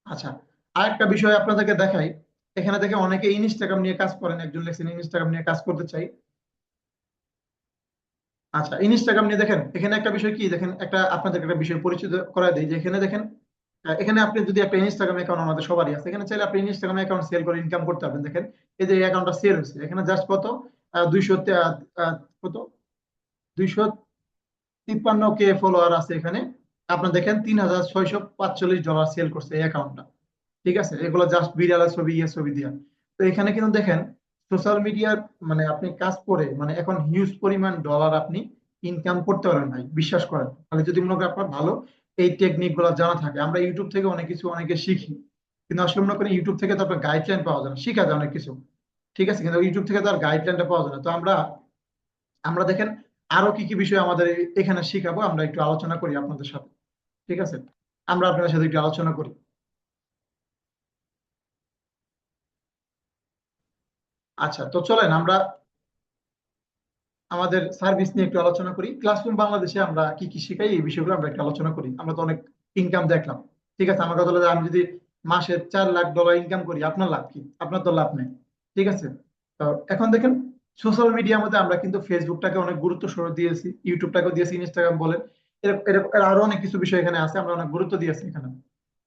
আচ্ছা, আরেকটা বিষয় আপনাদেরকে দেখাই, এখানে দেখে অনেকে ইনস্টাগ্রাম নিয়ে কাজ করেন, একজন লেখছেন ইনস্টাগ্রাম নিয়ে কাজ করতে চাই। আচ্ছা, ইনস্টাগ্রাম নিয়ে দেখেন এখানে একটা বিষয় কি দেখেন, একটা আপনাদের একটা বিষয় পরিচিত করায় দিই, যে এখানে দেখেন এখানে আপনি যদি একটা ইনস্টাগ্রাম অ্যাকাউন্ট, আমাদের সবারই আছে, এখানে চাইলে আপনি ইনস্টাগ্রাম অ্যাকাউন্ট সেল করে ইনকাম করতে পারবেন। দেখেন এই যে অ্যাকাউন্টটা সেল হয়েছে, এখানে জাস্ট কত 200 কত 253K ফলোয়ার আছে এখানে। আপনার দেখেন $3645 সেল করছে এই অ্যাকাউন্টটা, ঠিক আছে, এগুলো জাস্ট বিড়ালের ছবি ইয়ে ছবি দিয়া। তো এখানে কিন্তু দেখেন সোশ্যাল মিডিয়ার মানে আপনি কাজ করে মানে এখন হিউজ পরিমাণ ডলার আপনি ইনকাম করতে পারেন ভাই, বিশ্বাস করেন। তাহলে যদি মনে করেন আপনার ভালো এই টেকনিক গুলো জানা থাকে, আমরা ইউটিউব থেকে অনেক কিছু অনেকে শিখি, কিন্তু আসলে মনে করেন ইউটিউব থেকে তো আপনার গাইডলাইন পাওয়া যায় না, শিখা যায় অনেক কিছু, ঠিক আছে, কিন্তু ইউটিউব থেকে তো আর গাইডলাইনটা পাওয়া যায় না। তো আমরা আমরা দেখেন আরো কি কি বিষয় আমাদের এখানে শিখাবো, আমরা একটু আলোচনা করি আপনাদের সাথে, ঠিক আছে, আমরা আপনাদের সাথে একটু আলোচনা করি। আচ্ছা, তো চলেন আমরা আমাদের সার্ভিস নিয়ে একটু আলোচনা করি। ক্লাসরুম বাংলাদেশে আমরা কি কি শিখাই এই বিষয়গুলো আমরা একটু আলোচনা করি। আমরা তো অনেক ইনকাম দেখলাম, ঠিক আছে, আমার কথা হলো যে আমি যদি মাসে $4 লাখ ইনকাম করি, আপনার লাভ কি? আপনার তো লাভ নেই, ঠিক আছে। তো এখন দেখেন সোশ্যাল মিডিয়ার মধ্যে আমরা কিন্তু ফেসবুকটাকে অনেক গুরুত্ব সহ দিয়েছি, ইউটিউবটাকেও দিয়েছি, ইনস্টাগ্রাম বলেন, এর আরো অনেক কিছু বিষয় এখানে আছে, আমরা অনেক গুরুত্ব দিয়েছি এখানে।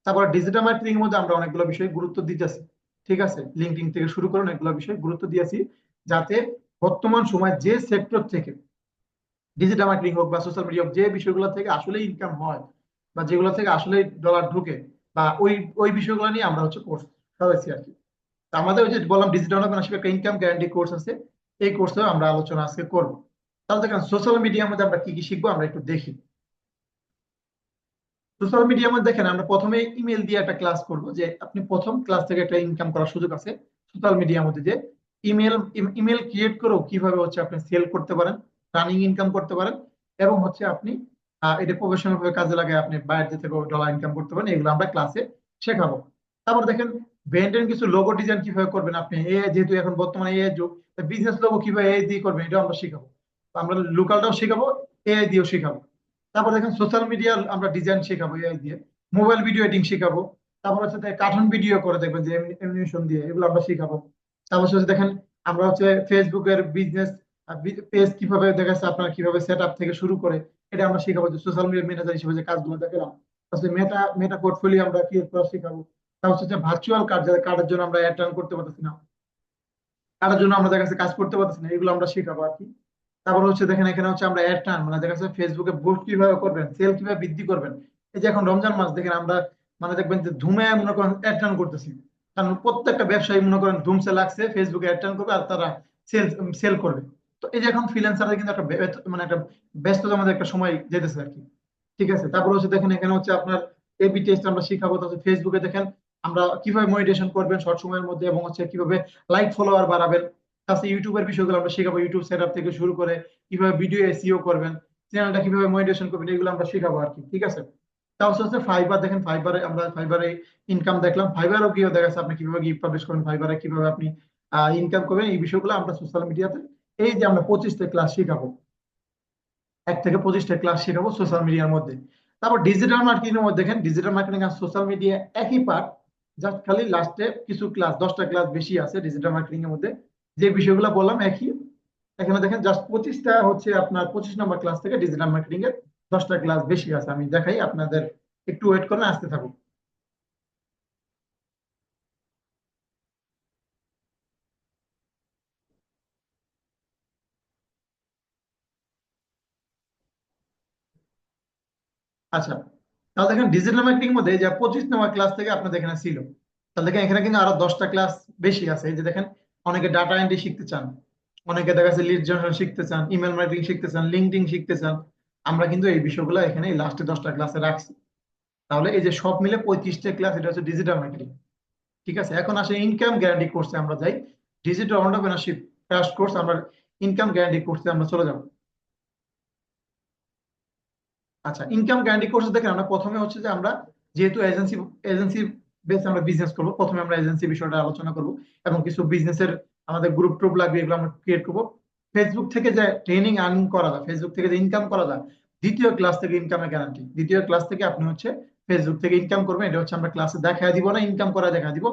তারপর ডিজিটাল মার্কেটিং এর মধ্যে আমরা অনেকগুলো বিষয় গুরুত্ব দিতেছি, ঠিক আছে, লিঙ্কডিন থেকে শুরু করে অনেকগুলো বিষয় গুরুত্ব দিয়েছি, যাতে বর্তমান সময় যে সেক্টর থেকে ডিজিটাল মার্কেটিং হোক বা সোশ্যাল মিডিয়া হোক, যে বিষয়গুলো থেকে আসলে ইনকাম হয় বা যেগুলো থেকে আসলে ডলার ঢুকে, বা ওই ওই বিষয়গুলো নিয়ে আমরা হচ্ছে কোর্স করাইছি আর কি। তো আমাদের ওই যে বললাম ডিজিটাল অন্টারপ্রেনারশিপ একটা ইনকাম গ্যারান্টি কোর্স আছে, এই কোর্সেও আমরা আলোচনা আজকে করবো। তাহলে দেখেন সোশ্যাল মিডিয়ার মধ্যে আমরা কি কি শিখবো আমরা একটু দেখি। সোশ্যাল মিডিয়ার মধ্যে দেখেন আমরা প্রথমে ইমেল দিয়ে একটা ক্লাস করব, যে আপনি প্রথম ক্লাস থেকে একটা ইনকাম করার সুযোগ আছে সোশ্যাল মিডিয়ার মধ্যে, যে ইমেল ইমেল ক্রিয়েট করেও কিভাবে হচ্ছে আপনি সেল করতে পারেন, রানিং ইনকাম করতে পারেন, এবং হচ্ছে আপনি এটা প্রফেশনাল ভাবে কাজে লাগায় আপনি বাইরে থেকে ডলার ইনকাম করতে পারেন, এগুলো আমরা ক্লাসে শেখাবো। তারপর দেখেন ব্র্যান্ডের কিছু লোগো ডিজাইন কিভাবে করবেন আপনি, যেহেতু এখন বর্তমানে এআই যুগ, বিজনেস লোগো কিভাবে এআই দিয়ে করবেন এটাও আমরা শিখাবো। তো আমরা লোকালটাও শেখাবো, এআই দিয়েও শেখাবো। তারপর দেখেন সোশ্যাল মিডিয়া আমরা ডিজাইন শেখাবো এআই দিয়ে, মোবাইল ভিডিও এডিটিং শেখাবো, তারপর হচ্ছে কার্টুন ভিডিও করে দেখবেন যে অ্যানিমেশন দিয়ে, এগুলো আমরা শেখাবো। তারপর হচ্ছে দেখেন আমরা হচ্ছে ফেসবুকের বিজনেস পেজ কিভাবে দেখা যাচ্ছে আপনারা কিভাবে সেট আপ থেকে শুরু করে এটা আমরা শেখাবো, যে সোশ্যাল মিডিয়া ম্যানেজার হিসেবে যে কাজগুলো দেখলাম তাহলে মেটা মেটা পোর্টফোলিও আমরা ক্রিয়েট করা শেখাবো। তারপর হচ্ছে ভার্চুয়াল কার্ড, যাদের কার্ডের জন্য আমরা অ্যাড রান করতে পারতেছি না, কার্ডের জন্য আমরা দেখা যাচ্ছে কাজ করতে পারতেছি না, এগুলো আমরা শেখাবো আর কি। তারপর হচ্ছে দেখেন এখানে হচ্ছে আমরা অ্যাড টার্ন মানে দেখা যাচ্ছে ফেসবুকে বুস্ট কিভাবে করবেন, সেল কিভাবে বৃদ্ধি করবেন। এই যে এখন রমজান মাস দেখেন আমরা মানে দেখবেন যে ধুমে মনে করেন অ্যাড টার্ন করতেছি, কারণ প্রত্যেকটা ব্যবসায়ী মনে করেন ধুমসে লাগছে ফেসবুকে অ্যাড টার্ন করবে আর তারা সেল সেল করবে। তো এই যে এখন ফ্রিল্যান্সারদের কিন্তু একটা মানে একটা ব্যস্ততার মধ্যে একটা সময় যেতেছে আর কি। ঠিক আছে, তারপর হচ্ছে দেখেন এখানে হচ্ছে আপনার এবি টেস্ট আমরা শিখাবো। তাহলে ফেসবুকে দেখেন আমরা কিভাবে মনিটাইজেশন করবেন শর্ট সময়ের মধ্যে, এবং হচ্ছে কিভাবে লাইক ফলোয়ার বাড়াবেন। তাছাড়া ইউটিউবের বিষয়গুলো আমরা শেখাবো, ইউটিউব সেট আপ থেকে শুরু করে কিভাবে ভিডিও এসইও করবেন, চ্যানেলটা কিভাবে মনিটাইজেশন করবেন, এগুলো আমরা শেখাবো আর কি। ঠিক আছে, তারপর হচ্ছে ফাইবার, দেখেন ফাইবারে আমরা ফাইবারে ইনকাম দেখলাম, ফাইবারও কি দেখা যাচ্ছে আপনি কিভাবে গিগ পাবলিশ করবেন, ফাইবারে কিভাবে আপনি ইনকাম করবেন, এই বিষয়গুলো আমরা সোশ্যাল মিডিয়াতে এই যে আমরা 25টা ক্লাস শেখাবো, 1 থেকে 25টা ক্লাস শেখাবো সোশ্যাল মিডিয়ার মধ্যে। তারপর ডিজিটাল মার্কেটিং এর মধ্যে দেখেন ডিজিটাল মার্কেটিং আর সোশ্যাল মিডিয়া একই পার্ট, জাস্ট খালি লাস্টে কিছু ক্লাস 10টা ক্লাস বেশি আছে ডিজিটাল মার্কেটিং এর মধ্যে, যে বিষয়গুলো বললাম একই। এখানে দেখেন জাস্ট 25টা হচ্ছে আপনার 25 নম্বর ক্লাস থেকে ডিজিটাল মার্কেটিং এর 10টা ক্লাস বেশি আছে, আমি দেখাই আপনাদের, একটু ওয়েট করেন আসতে থাকুন। আচ্ছা, তাহলে দেখেন ডিজিটাল মার্কেটিং এর মধ্যে যে 25 নম্বর ক্লাস থেকে আপনাদের এখানে ছিল, তাহলে দেখেন এখানে কিন্তু আরো 10টা ক্লাস বেশি আছে। এই যে দেখেন অনেকে ডাটা এন্ট্রি শিখতে চান, অনেকে দেখা যাচ্ছে লিড জেনারেশন শিখতে চান, ইমেল মার্কেটিং শিখতে চান, লিঙ্কডিন শিখতে চান। আমরা কিন্তু এই বিষয়গুলো এখানে এই লাস্টে 10টা ক্লাসে রাখছি। তাহলে এই যে সব মিলে 35টা ক্লাস, এটা হচ্ছে ডিজিটাল মার্কেটিং। ঠিক আছে, এখন আসে ইনকাম গ্যারান্টি কোর্সে আমরা যাই। ডিজিটাল এন্টারপ্রেনারশিপ ক্র্যাশ কোর্স, আমরা ইনকাম গ্যারান্টি কোর্সে আমরা চলে যাব। আচ্ছা, ইনকাম গ্যারান্টি কোর্সে দেখেন আমরা প্রথমে হচ্ছে যে আমরা যেহেতু এজেন্সি এজেন্সি বেস আমরা বিজনেস করব, প্রথমে আমরা এজেন্সি বিষয়টা আলোচনা করব এবং কিছু বিজনেসের আমাদের গ্রুপ ট্রুপ লাগবে, এগুলো আমরা ক্রিয়েট করব। ফেসবুক থেকে যে ট্রেনিং আর্নিং করা যায়, ফেসবুক থেকে যে ইনকাম করা যায়, দ্বিতীয় ক্লাস থেকে ইনকামের গ্যারান্টি, দ্বিতীয় ক্লাস থেকে আপনি হচ্ছে ফেসবুক থেকে ইনকাম করবেন, এটা হচ্ছে আমরা ক্লাসে দেখা দিব না, ইনকাম করা দেখা দিব।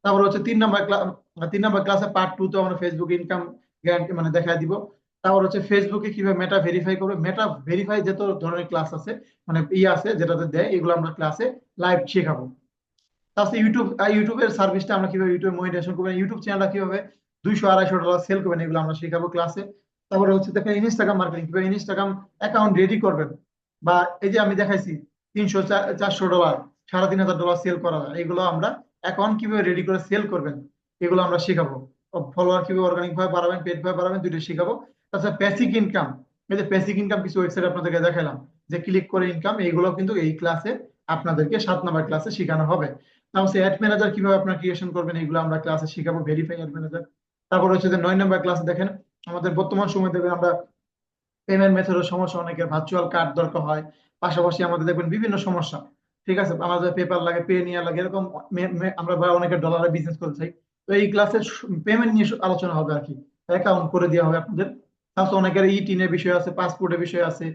তারপর হচ্ছে 3 নম্বর ক্লাসে পার্ট 2 তে আমরা ফেসবুক ইনকাম গ্যারান্টি মানে দেখা দিব। তারপর হচ্ছে ফেসবুকে কিভাবে মেটা ভেরিফাই করবে, মেটা ভেরিফাই যত ধরনের ক্লাস আছে মানে আছে যেটাতে দেয়, এগুলো আমরা ক্লাসে লাইভ শেখাবো। তাছাড়া ইউটিউবের সার্ভিসটা আমরা কিভাবে ইউটিউবে মনিটাইজেশন করবেন, ইউটিউব চ্যানেলটা কিভাবে 200-250 ডলার সেল করবেন, এগুলো আমরা শেখাবো ক্লাসে। তারপরে হচ্ছে দেখেন ইনস্টাগ্রাম মার্কেটিং, কিভাবে ইনস্টাগ্রাম অ্যাকাউন্ট রেডি করবেন, বা এই যে আমি দেখাইছি 300-400 ডলার, $3500 সেল করা যায়, এগুলো আমরা অ্যাকাউন্ট কিভাবে রেডি করে সেল করবেন, এগুলো আমরা শেখাবো। ফলোয়ার কিভাবে অর্গানিক ভাবে বাড়াবেন, পেড ভাবে বাড়াবেন, দুইটা শেখাবো। তাছাড়া বেসিক ইনকাম, এই যে বেসিক ইনকাম কিছু ওয়েবসাইট আপনাদেরকে দেখালাম যে ক্লিক করে ইনকাম, এইগুলো কিন্তু এই ক্লাসে আপনাদেরকে 7 নম্বর ক্লাসে শেখানো হবে। তারপর অ্যাড ম্যানেজার কিভাবে আপনার ক্রিয়েশন করবেন, এগুলো আমরা ক্লাসে শিখাবো, ভেরিফাই অ্যাড ম্যানেজার। তারপর হচ্ছে যে 9 নম্বর ক্লাসে দেখেন আমাদের বর্তমান সময় দেখবেন আমরা পেমেন্ট মেথডের সমস্যা, অনেকের ভার্চুয়াল কার্ড দরকার হয়, পাশাপাশি আমাদের দেখবেন বিভিন্ন সমস্যা। ঠিক আছে, আমাদের পেপার লাগে, পে নিয়ে লাগে, এরকম আমরা বা অনেকের ডলারে বিজনেস করতে চাই। তো এই ক্লাসে পেমেন্ট নিয়ে আলোচনা হবে আর কি, অ্যাকাউন্ট করে দেওয়া হবে আপনাদের। তাছাড়া অনেকের টিনের বিষয় আছে, পাসপোর্টের বিষয় আছে,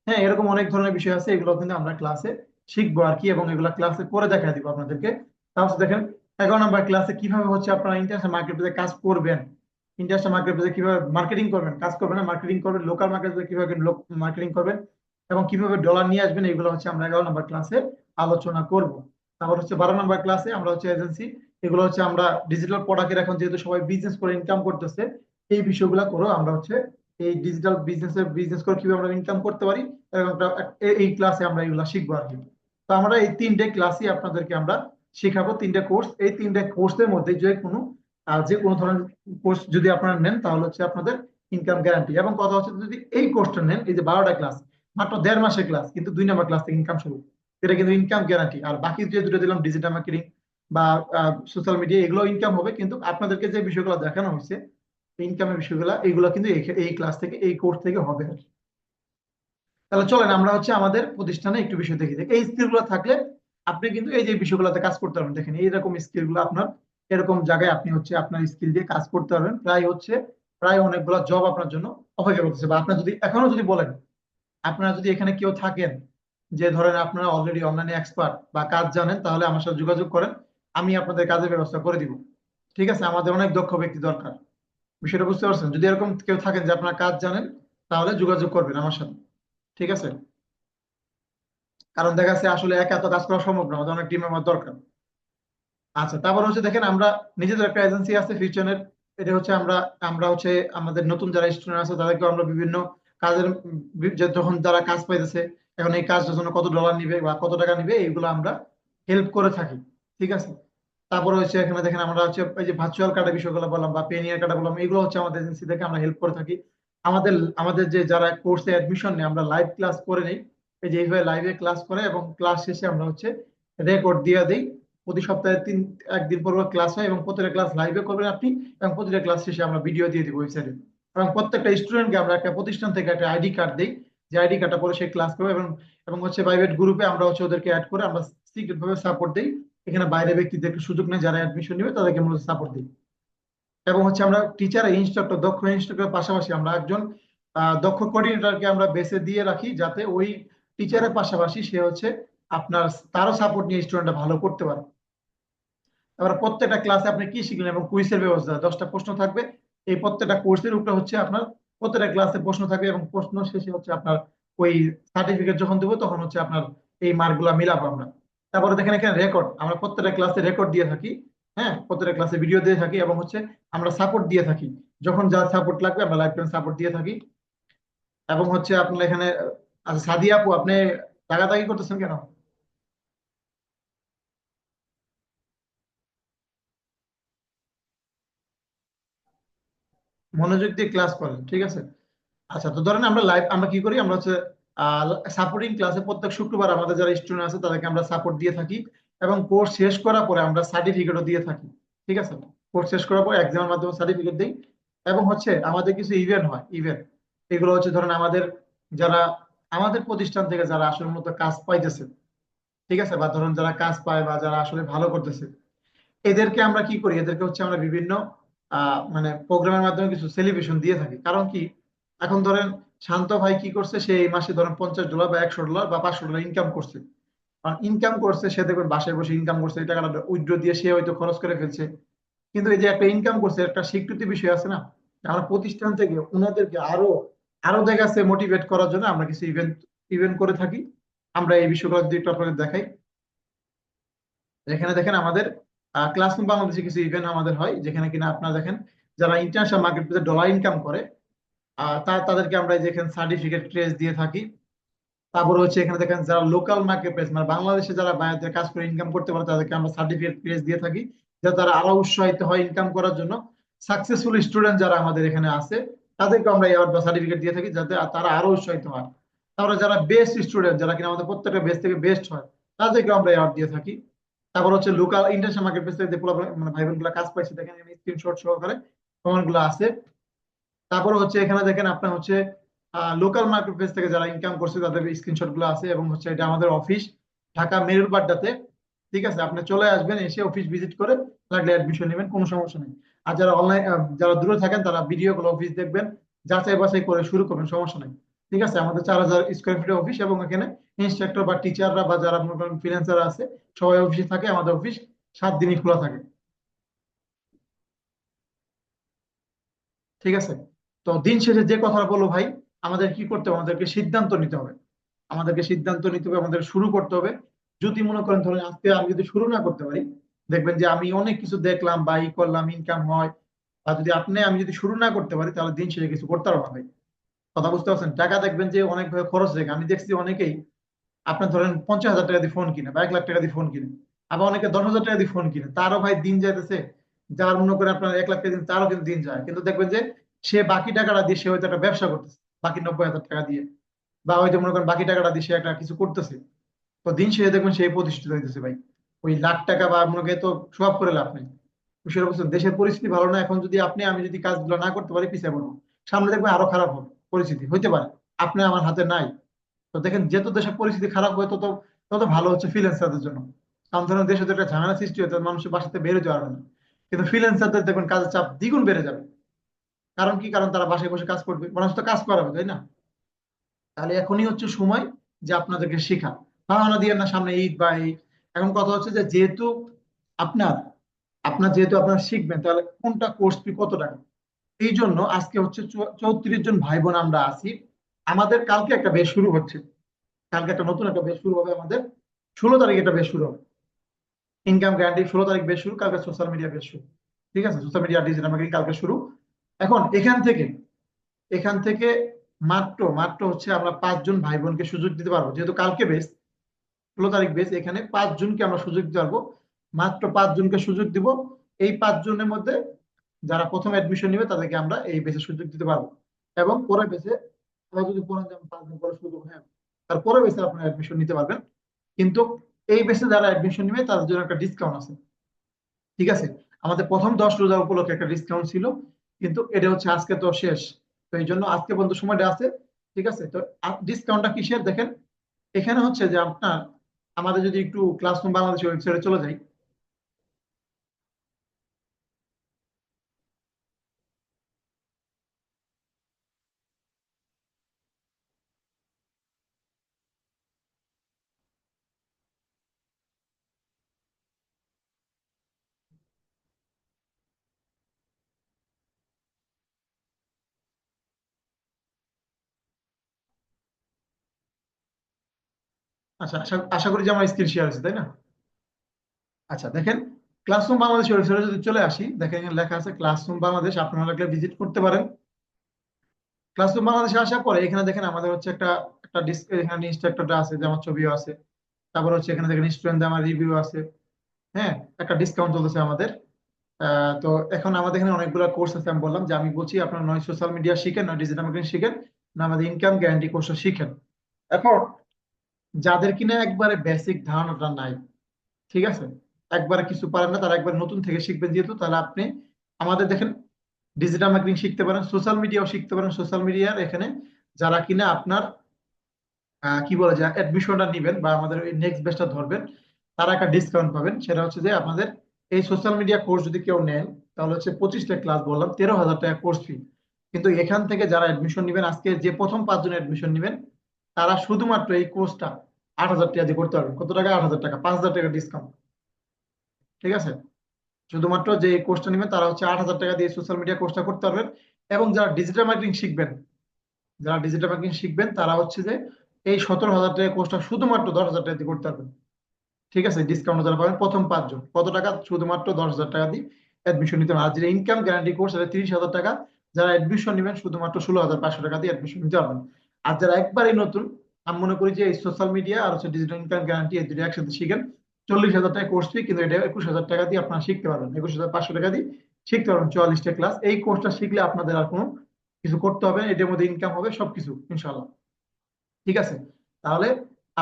হ্যাঁ এরকম অনেক ধরনের বিষয় আছে, এগুলো কিন্তু আমরা ক্লাসে শিখবো আর কি, এবং এগুলো ক্লাসে করে দেখা দিব আপনাদেরকে। তাহলে দেখেন 11 নম্বর ক্লাসে কিভাবে হচ্ছে আপনারা ইন্টারন্যাশনাল মার্কেট প্লেসে কাজ করবেন, ইন্টারন্যাশনাল মার্কেট প্লেসে কিভাবে মার্কেটিং করবেন, কাজ করবেন না মার্কেটিং করবেন, লোকাল মার্কেট প্লেসে কিভাবে মার্কেটিং করবেন, এবং কিভাবে ডলার নিয়ে আসবেন, এগুলো হচ্ছে আমরা 11 নম্বর ক্লাসে আলোচনা করব। তারপর হচ্ছে 12 নম্বর ক্লাসে আমরা হচ্ছে এজেন্সি, এগুলো হচ্ছে আমরা ডিজিটাল প্রোডাক্টের এখন যেহেতু সবাই বিজনেস করে ইনকাম করতেছে, এই বিষয়গুলো করেও আমরা হচ্ছে এই ডিজিটাল বিজনেস করে কিভাবে আমরা ইনকাম করতে পারি, এবং এই ক্লাসে আমরা এগুলো শিখবো আর কি। তো আমরা এই 3টে ক্লাসই আপনাদেরকে আমরা শেখাবো, 3টে কোর্স, এই 3টে কোর্সের মধ্যে যে কোনো ধরনের কোর্স যদি আপনারা নেন তাহলে হচ্ছে আপনাদের ইনকাম গ্যারান্টি। এবং কথা হচ্ছে যদি এই কোর্সটা নেন, এই যে 12টা ক্লাস, মাত্র 1.5 মাসের ক্লাস, কিন্তু 2 নম্বর ক্লাস থেকে ইনকাম শুরু, এটা কিন্তু ইনকাম গ্যারান্টি। আর বাকি যে দুটো দিলাম ডিজিটাল মার্কেটিং বা সোশ্যাল মিডিয়া, এগুলো ইনকাম হবে, কিন্তু আপনাদেরকে যে বিষয়গুলো দেখানো হয়েছে ইনকামের বিষয়গুলো, এইগুলো কিন্তু এই ক্লাস থেকে এই কোর্স থেকে হবে আর কি। তাহলে চলেন আমরা হচ্ছে আমাদের প্রতিষ্ঠানে একটু বিষয় দেখি, যে এই স্কিল গুলো থাকলে আপনি কিন্তু এই যে বিষয়গুলোতে কাজ করতে পারবেন। দেখেন এইরকম স্কিল গুলো আপনার এরকম জায়গায় আপনি হচ্ছে আপনার স্কিল দিয়ে কাজ করতে পারবেন, প্রায় অনেকগুলো জব আপনার জন্য অপেক্ষা করতেছে। বা আপনার যদি এখনো যদি বলেন, আপনারা যদি এখানে কেউ থাকেন যে ধরেন আপনারা অলরেডি অনলাইনে এক্সপার্ট বা কাজ জানেন, তাহলে আমার সাথে যোগাযোগ করেন, আমি আপনাদের কাজের ব্যবস্থা করে দিব। ঠিক আছে, আমাদের অনেক দক্ষ ব্যক্তি দরকার, বিষয়টা বুঝতে পারছেন? যদি এরকম কেউ থাকেন যে আপনারা কাজ জানেন, তাহলে যোগাযোগ করবেন আমার সাথে। ঠিক আছে। কারণ দেখা যাচ্ছে আসলে একা এত কাজ করা সম্ভব না, আমাদের অনেক টিম মেম্বার দরকার। আচ্ছা, তারপর হচ্ছে দেখেন আমরা নিজেদের একটা এজেন্সি আছে ফিউশনের। এটা হচ্ছে আমরা আমরা হচ্ছে আমাদের নতুন যারা স্টুডেন্ট আছে তাদেরকে আমরা বিভিন্ন কাজের যখন যারা কাজ পাইতেছে, এখন এই কাজটার জন্য কত ডলার নিবে বা কত টাকা নিবে, এইগুলো আমরা হেল্প করে থাকি। ঠিক আছে। তারপর হচ্ছে এখানে দেখেন আমরা হচ্ছে এই যে ভার্চুয়াল কার্ডের বিষয়গুলো বললাম বা পেনিয়ার কার্ড বললাম, এগুলো হচ্ছে আমাদের এজেন্সি থেকে আমরা হেল্প করে থাকি। আমাদের আমাদের যে যারা কোর্সে অ্যাডমিশন নেই আমরা লাইভ ক্লাস করে নেই। এই যে এইভাবে লাইভে ক্লাস করে এবং ক্লাস শেষে আমরা হচ্ছে রেকর্ড দিয়ে দিই। প্রতি সপ্তাহে একদিন পর ক্লাস হয় এবং প্রতিটা ক্লাস লাইভে করবেন আপনি, এবং প্রতিটা ক্লাস শেষে আমরা ভিডিও দিয়ে দিব ওয়েবসাইটে। এবং প্রত্যেকটা স্টুডেন্টকে আমরা একটা প্রতিষ্ঠান থেকে একটা আইডি কার্ড দিই, যে আইডি কার্ডটা পরে সে ক্লাস করবে। এবং এবং হচ্ছে প্রাইভেট গ্রুপে আমরা হচ্ছে ওদেরকে অ্যাড করে আমরা সিক্রেট ভাবে সাপোর্ট দিই। এখানে বাইরে ব্যক্তিদেরকে সুযোগ নেই, যারা অ্যাডমিশন নেবে তাদেরকে আমরা সাপোর্ট দিই। এবং হচ্ছে আমরা টিচার ইনস্ট্রাক্টর, দক্ষ ইনস্ট্রাক্টরের পাশাপাশি আমরা একজন দক্ষ কোঅর্ডিনেটরকে আমরা বেসে দিয়ে রাখি, যাতে ওই টিচারের পাশাপাশি সে হচ্ছে আপনার তারও সাপোর্ট নিয়ে স্টুডেন্টরা ভালো করতে পারে। তারপরে প্রত্যেকটা ক্লাসে আপনি কি শিখলেন এবং কুইজের ব্যবস্থা, 10টা প্রশ্ন থাকবে। এই প্রত্যেকটা কোর্সের উপরে হচ্ছে আপনার প্রত্যেকটা ক্লাসে প্রশ্ন থাকবে, এবং প্রশ্ন শেষে হচ্ছে আপনার ওই সার্টিফিকেট যখন দেবো তখন হচ্ছে আপনার এই মার্কগুলা মিলাবো আমরা। তারপরে দেখেন এখানে রেকর্ড, আমরা প্রত্যেকটা ক্লাসে রেকর্ড দিয়ে থাকি। হ্যাঁ, প্রত্যেকটা ক্লাসে ভিডিও দিয়ে থাকি এবং হচ্ছে আমরা সাপোর্ট দিয়ে থাকি। যখন যা সাপোর্ট লাগবে আমরা লাইফ টাইম সাপোর্ট দিয়ে থাকি। এবং হচ্ছে আপনার এখানে আচ্ছা সাদিয়া আপু, আপনি দাগাদাগি করতেছেন কেন? মনোযোগ দিয়ে ক্লাস করেন, ঠিক আছে। আচ্ছা, তো ধরেন আমরা লাইভ আমরা কি করি, আমরা হচ্ছে সাপোর্টিং ক্লাসে প্রত্যেক শুক্রবার আমাদের যারা স্টুডেন্ট আছে তাদেরকে আমরা সাপোর্ট দিয়ে থাকি। এবং কোর্স শেষ করার পরে আমরা সার্টিফিকেটও দিয়ে থাকি। ঠিক আছে। কোর্স শেষ করার পর এক্সামের মাধ্যমে সার্টিফিকেট দিই। এবং হচ্ছে আমাদের কিছু ইভেন্ট হয়, ইভেন্ট এগুলো হচ্ছে ধরেন আমাদের যারা আমাদের প্রতিষ্ঠান থেকে যারা আসলে মূলত কাজ পাইতেছে, ঠিক আছে, বা ধরুন যারা কাজ পায় বা যারা আসলে ভালো করতেছে, এদেরকে আমরা কি করি, এদেরকে হচ্ছে আমরা বিভিন্ন মানে প্রোগ্রামের মাধ্যমে কিছু সেলিব্রেশন দিয়ে থাকি। কারণ কি, এখন ধরেন শান্ত ভাই কি করছে, সে এই মাসে ধরেন $50 বা $100 বা $500 ইনকাম করছে। কারণ ইনকাম করছে, সে দেখবেন বাসায় বসে ইনকাম করছে, এই টাকাটা উইথড্র দিয়ে সে হয়তো খরচ করে ফেলছে। কিন্তু এই যে একটা ইনকাম করছে, একটা স্বীকৃতি বিষয় আছে না। আমরা প্রতিষ্ঠান থেকে ওনাদেরকে আরো আরো দেখা যাচ্ছে মোটিভেট করার জন্য আমরা কিছু ইভেন্ট ইভেন্ট করে থাকি। আমরা এই বিষয়গুলো যদি একটু আপনাদের দেখাই, এখানে দেখেন আমাদের ক্লাসরুম বাংলাদেশে কিছু ইভেন্ট আমাদের হয়, যেখানে কিনা আপনারা দেখেন যারা ইন্টারন্যাশনাল মার্কেট প্লেসে ডলার ইনকাম করে, তাদেরকে আমরা যেখানে সার্টিফিকেট ক্রেজ দিয়ে থাকি। তারপরে হচ্ছে এখানে দেখেন যারা লোকাল মার্কেট প্লেস মানে বাংলাদেশে যারা বাইরে কাজ করে ইনকাম করতে পারে তাদেরকে আমরা সার্টিফিকেট ক্রেজ দিয়ে থাকি, যাতে তারা আরো উৎসাহিত হয় ইনকাম করার জন্য। সাকসেসফুল স্টুডেন্ট যারা আমাদের এখানে আছে তাদেরকে আমরা অ্যাওয়ার্ড বা সার্টিফিকেট দিয়ে থাকি, যাতে তারা আরো উৎসাহিত হয়। তারপরে যারা বেস্ট স্টুডেন্ট, যারা কিনা আমাদের প্রত্যেকটা বেস্ট থেকে বেস্ট হয়, তাদেরকে আমরা অ্যাওয়ার্ড দিয়ে থাকি। তারপর হচ্ছে লোকাল ইন্টারন্যাশনাল মার্কেট প্লেস থেকে যে মানে ভাই বোনগুলো কাজ পাইছে, দেখেন স্ক্রিনশট সহকারে প্রমাণগুলো আছে। তারপর হচ্ছে এখানে দেখেন আপনার হচ্ছে লোকাল মার্কেট প্লেস থেকে যারা ইনকাম করছে তাদের স্ক্রিনশট গুলো আছে। এবং হচ্ছে এটা আমাদের অফিস, ঢাকা মেরুল বাড্ডাতে। ঠিক আছে, আপনি চলে আসবেন, এসে অফিস ভিজিট করে লাগলে অ্যাডমিশন নেবেন, কোনো সমস্যা নেই। আর যারা অনলাইন, যারা দূরে থাকেন তারা ভিডিও কল অফিস দেখবেন, যাচাই বাছাই করে শুরু করবেন, সমস্যা নেই। ঠিক আছে, আমাদের 4000 স্কোয়ার ফিটের অফিস, এবং এখানে ইনস্ট্রাক্টর বা টিচাররা বা যারা ফ্রিল্যান্সার আছে সবাই অফিসে থাকে। আমাদের অফিস 7 দিনই খোলা থাকে। ঠিক আছে। তো দিন শেষে যে কথাটা বলবো ভাই, আমাদের কি করতে হবে, আমাদেরকে সিদ্ধান্ত নিতে হবে। আমাদেরকে সিদ্ধান্ত নিতে হবে, আমাদের শুরু করতে হবে। যদি মনে করেন ধরেন আজকে আমি যদি শুরু না করতে পারি, দেখবেন যে আমি অনেক কিছু দেখলাম বা ই করলাম, ইনকাম হয়, আর যদি আমি যদি শুরু না করতে পারি তাহলে দিন শেষে কিছু করতে পারবো না ভাই। কথা বুঝতে পারছেন? টাকা দেখবেন যে অনেক ভাবে খরচ হয়ে যায়। আমি দেখছি অনেকেই আপনার ধরেন 50,000 টাকা দিয়ে ফোন কিনে বা 1 লাখ টাকা দিয়ে ফোন কিনে, আবার অনেকে 10,000 টাকা দিয়ে ফোন কিনে, তারও ভাই দিন যাইতেছে। যার মনে করে আপনার 1 লাখ টাকা দিন, তারও কিন্তু দিন যায়, কিন্তু দেখবেন যে সে বাকি টাকাটা দিয়ে সে হয়তো একটা ব্যবসা করতেছে বাকি 90,000 টাকা দিয়ে, বা হয়তো মনে করেন বাকি টাকাটা দিয়ে সে একটা কিছু করতেছে। তো দিন শেষে দেখবেন সেই প্রতিষ্ঠিত হইতেছে ভাই। ওই লাখ টাকা বা মনে করেন তো সব করে লাভ নেই। বিষয়টা বুঝছেন? দেশের পরিস্থিতি ভালো না এখন, যদি আমি যদি কাজগুলো না করতে পারি পিছিয়ে পড়বো। সামনে দেখবেন আরো খারাপ হবে, পরিস্থিতি হইতে পারে, আপনি আমার হাতে নাই। তো দেখেন যত দেশের পরিস্থিতি খারাপ হয় তত তত ভালো হচ্ছে ফ্রিল্যান্সারদের জন্য। কারণ ধরেন দেশে তো একটা ঝামেলা সৃষ্টি হচ্ছে, মানুষের বাসাতে বের হতে পারবে না। কিন্তু ফ্রিল্যান্সারদের দেখবেন কাজের চাপ দ্বিগুণ বেড়ে যাবে। কারণ কি, কারণ তারা বাসায় বসে কাজ করবে, মানুষ তো কাজ করাবে, তাই না? তাহলে এখনই হচ্ছে সময় যে আপনাদেরকে শেখা। বাহানা দিয়ে না, সামনে ঈদ বা এই। এখন কথা হচ্ছে যে যেহেতু আপনার আপনার যেহেতু আপনার শিখবেন, তাহলে কোনটা কোর্স ফি কত টাকা। এই জন্য আজকে হচ্ছে 34 জন ভাই বোন আমরা আছি। আমাদের কালকে একটা বেশ শুরু হচ্ছে। কালকে একটা নতুন একটা বেচ শুরু হবে আমাদের, 16 তারিখে একটা বেচ শুরু হবে। ইনকাম গ্যারান্টি 16 তারিখ বেচ শুরু, কালকে সোশ্যাল মিডিয়া বেচ শুরু। ঠিক আছে, সোশ্যাল মিডিয়া ডিজিটাল মার্কেটিং কালকে শুরু। এখন এখান থেকে মাত্র মাত্র হচ্ছে আমরা 5 জন ভাই বোনকে সুযোগ দিতে পারবো, যেহেতু কালকে বেচ, 16 তারিখ বেচ, এখানে 5 জনকে আমরা সুযোগ দিতে পারবো। মাত্র 5 জনকে সুযোগ দিব। এই 5 জনের মধ্যে যারা প্রথম অ্যাডমিশন নিবে তাদেরকে আমরা এই বেচে সুযোগ দিতে পারবো। এবং পরের বেচে আমরা যদি বলেন যে আমি 5 দিন পরে সুযোগ, হ্যাঁ, তারপরে বেচে আপনারা অ্যাডমিশন নিতে পারবেন। কিন্তু এই বেচে যারা অ্যাডমিশন নিবে তাদের জন্য একটা ডিসকাউন্ট আছে। ঠিক আছে, আমাদের প্রথম 10 রোজা উপলক্ষে একটা ডিসকাউন্ট ছিল, কিন্তু এটা হচ্ছে আজকে তো শেষ। তো এই জন্য আজকে পর্যন্ত সময়টা আছে। ঠিক আছে, তো ডিসকাউন্টটা কিসের দেখেন, এখানে হচ্ছে যে আপনার, আমাদের যদি একটু ক্লাসরুম বাংলাদেশের ওয়েবসাইটে চলে যাই। আচ্ছা, আশা আশা করি যে আমার স্ক্রিন শেয়ার আছে, তাই না? আচ্ছা দেখেন, ক্লাসরুম বাংলাদেশের ওয়েবসাইটে যদি চলে আসি, দেখেন এখানে লেখা আছে ক্লাসরুম বাংলাদেশ, আপনারা লাগলে ভিজিট করতে পারেন। ক্লাসরুম বাংলাদেশে আসার পরে এখানে দেখেন আমাদের হচ্ছে একটা একটা ডিসপ্লে, এখানে ইনস্ট্রাক্টরটা আছে, যে আমার ছবিও আছে। তারপর হচ্ছে এখানে দেখেন স্টুডেন্ট আমার রিভিউ আছে। হ্যাঁ, একটা ডিসকাউন্ট চলতেছে আমাদের। তো এখন আমাদের এখানে অনেকগুলো কোর্স আছে, আমি বললাম যে আমি বলছি আপনারা নয় সোশ্যাল মিডিয়া শিখেন, নয় ডিজিটাল মার্কেটিং শিখেন, না আমাদের ইনকাম গ্যারান্টি কোর্সটা শিখেন। এখন যাদের কিনা একবারে বেসিক ধারণাটা নাই, ঠিক আছে, একবারে কিছু পারেন না, তারা একবার নতুন থেকে শিখবেন, যেহেতু তাহলে আপনি আমাদের দেখেন ডিজিটাল মার্কেটিং শিখতে পারেন, সোশ্যাল মিডিয়াও শিখতে পারেন। সোশ্যাল মিডিয়ার এখানে যারা কিনা আপনার কি বলে যে অ্যাডমিশনটা নিবেন বা আমাদের ওই নেক্সট ব্যাচটা ধরবেন, তারা একটা ডিসকাউন্ট পাবেন। সেটা হচ্ছে যে আপনাদের এই সোশ্যাল মিডিয়া কোর্স যদি কেউ নেন, তাহলে হচ্ছে 25টা ক্লাস, বললাম 13,000 টাকা কোর্স ফি। কিন্তু এখান থেকে যারা অ্যাডমিশন নিবেন, আজকে যে প্রথম 5 জন অ্যাডমিশন নিবেন, তারা শুধুমাত্র এই কোর্সটা 8,000 টাকা দিয়ে করতে পারবেন। কত টাকা? 8,000 টাকা, 5,000 টাকা ডিসকাউন্ট। ঠিক আছে, শুধুমাত্র যে কোর্সটা নেবেন তারা হচ্ছে 8,000 টাকা দিয়ে সোশ্যাল মিডিয়া কোর্সটা করতে পারবেন। এবং যারা ডিজিটাল মার্কেটিং শিখবেন তারা হচ্ছে যে এই 17,000 টাকা কোর্সটা শুধুমাত্র 10,000 টাকা দিয়ে করতে পারবেন। ঠিক আছে, ডিসকাউন্ট যারা পাবেন প্রথম 5 জন, কত টাকা? শুধুমাত্র 10,000 টাকা দিয়ে অ্যাডমিশন নিতে পারবেন। আর যেটা ইনকাম গ্যারান্টি কোর্স, সেটা 30,000 টাকা। যারা অ্যাডমিশন নেবেন শুধুমাত্র 16,500 টাকা দিয়ে অ্যাডমিশন নিতে পারবেন। আর যারা একবারই নতুন, আমি মনে করি যে এই সোশ্যাল মিডিয়া আর হচ্ছে ডিজিটাল ইনকাম গ্যারান্টি, এই দুটো একসাথে শিখেন। 40,000 টাকা কোর্স ফি, কিন্তু এটা 21,000 টাকা দিয়ে আপনারা শিখতে পারবেন, 21,500 টাকা দিয়ে শিখতে পারবেন 44টা ক্লাস। এই কোর্সটা শিখলে আপনাদের আর কোনো কিছু করতে হবে না, এটার মধ্যে ইনকাম হবে সবকিছু ইনশাল্লাহ। ঠিক আছে, তাহলে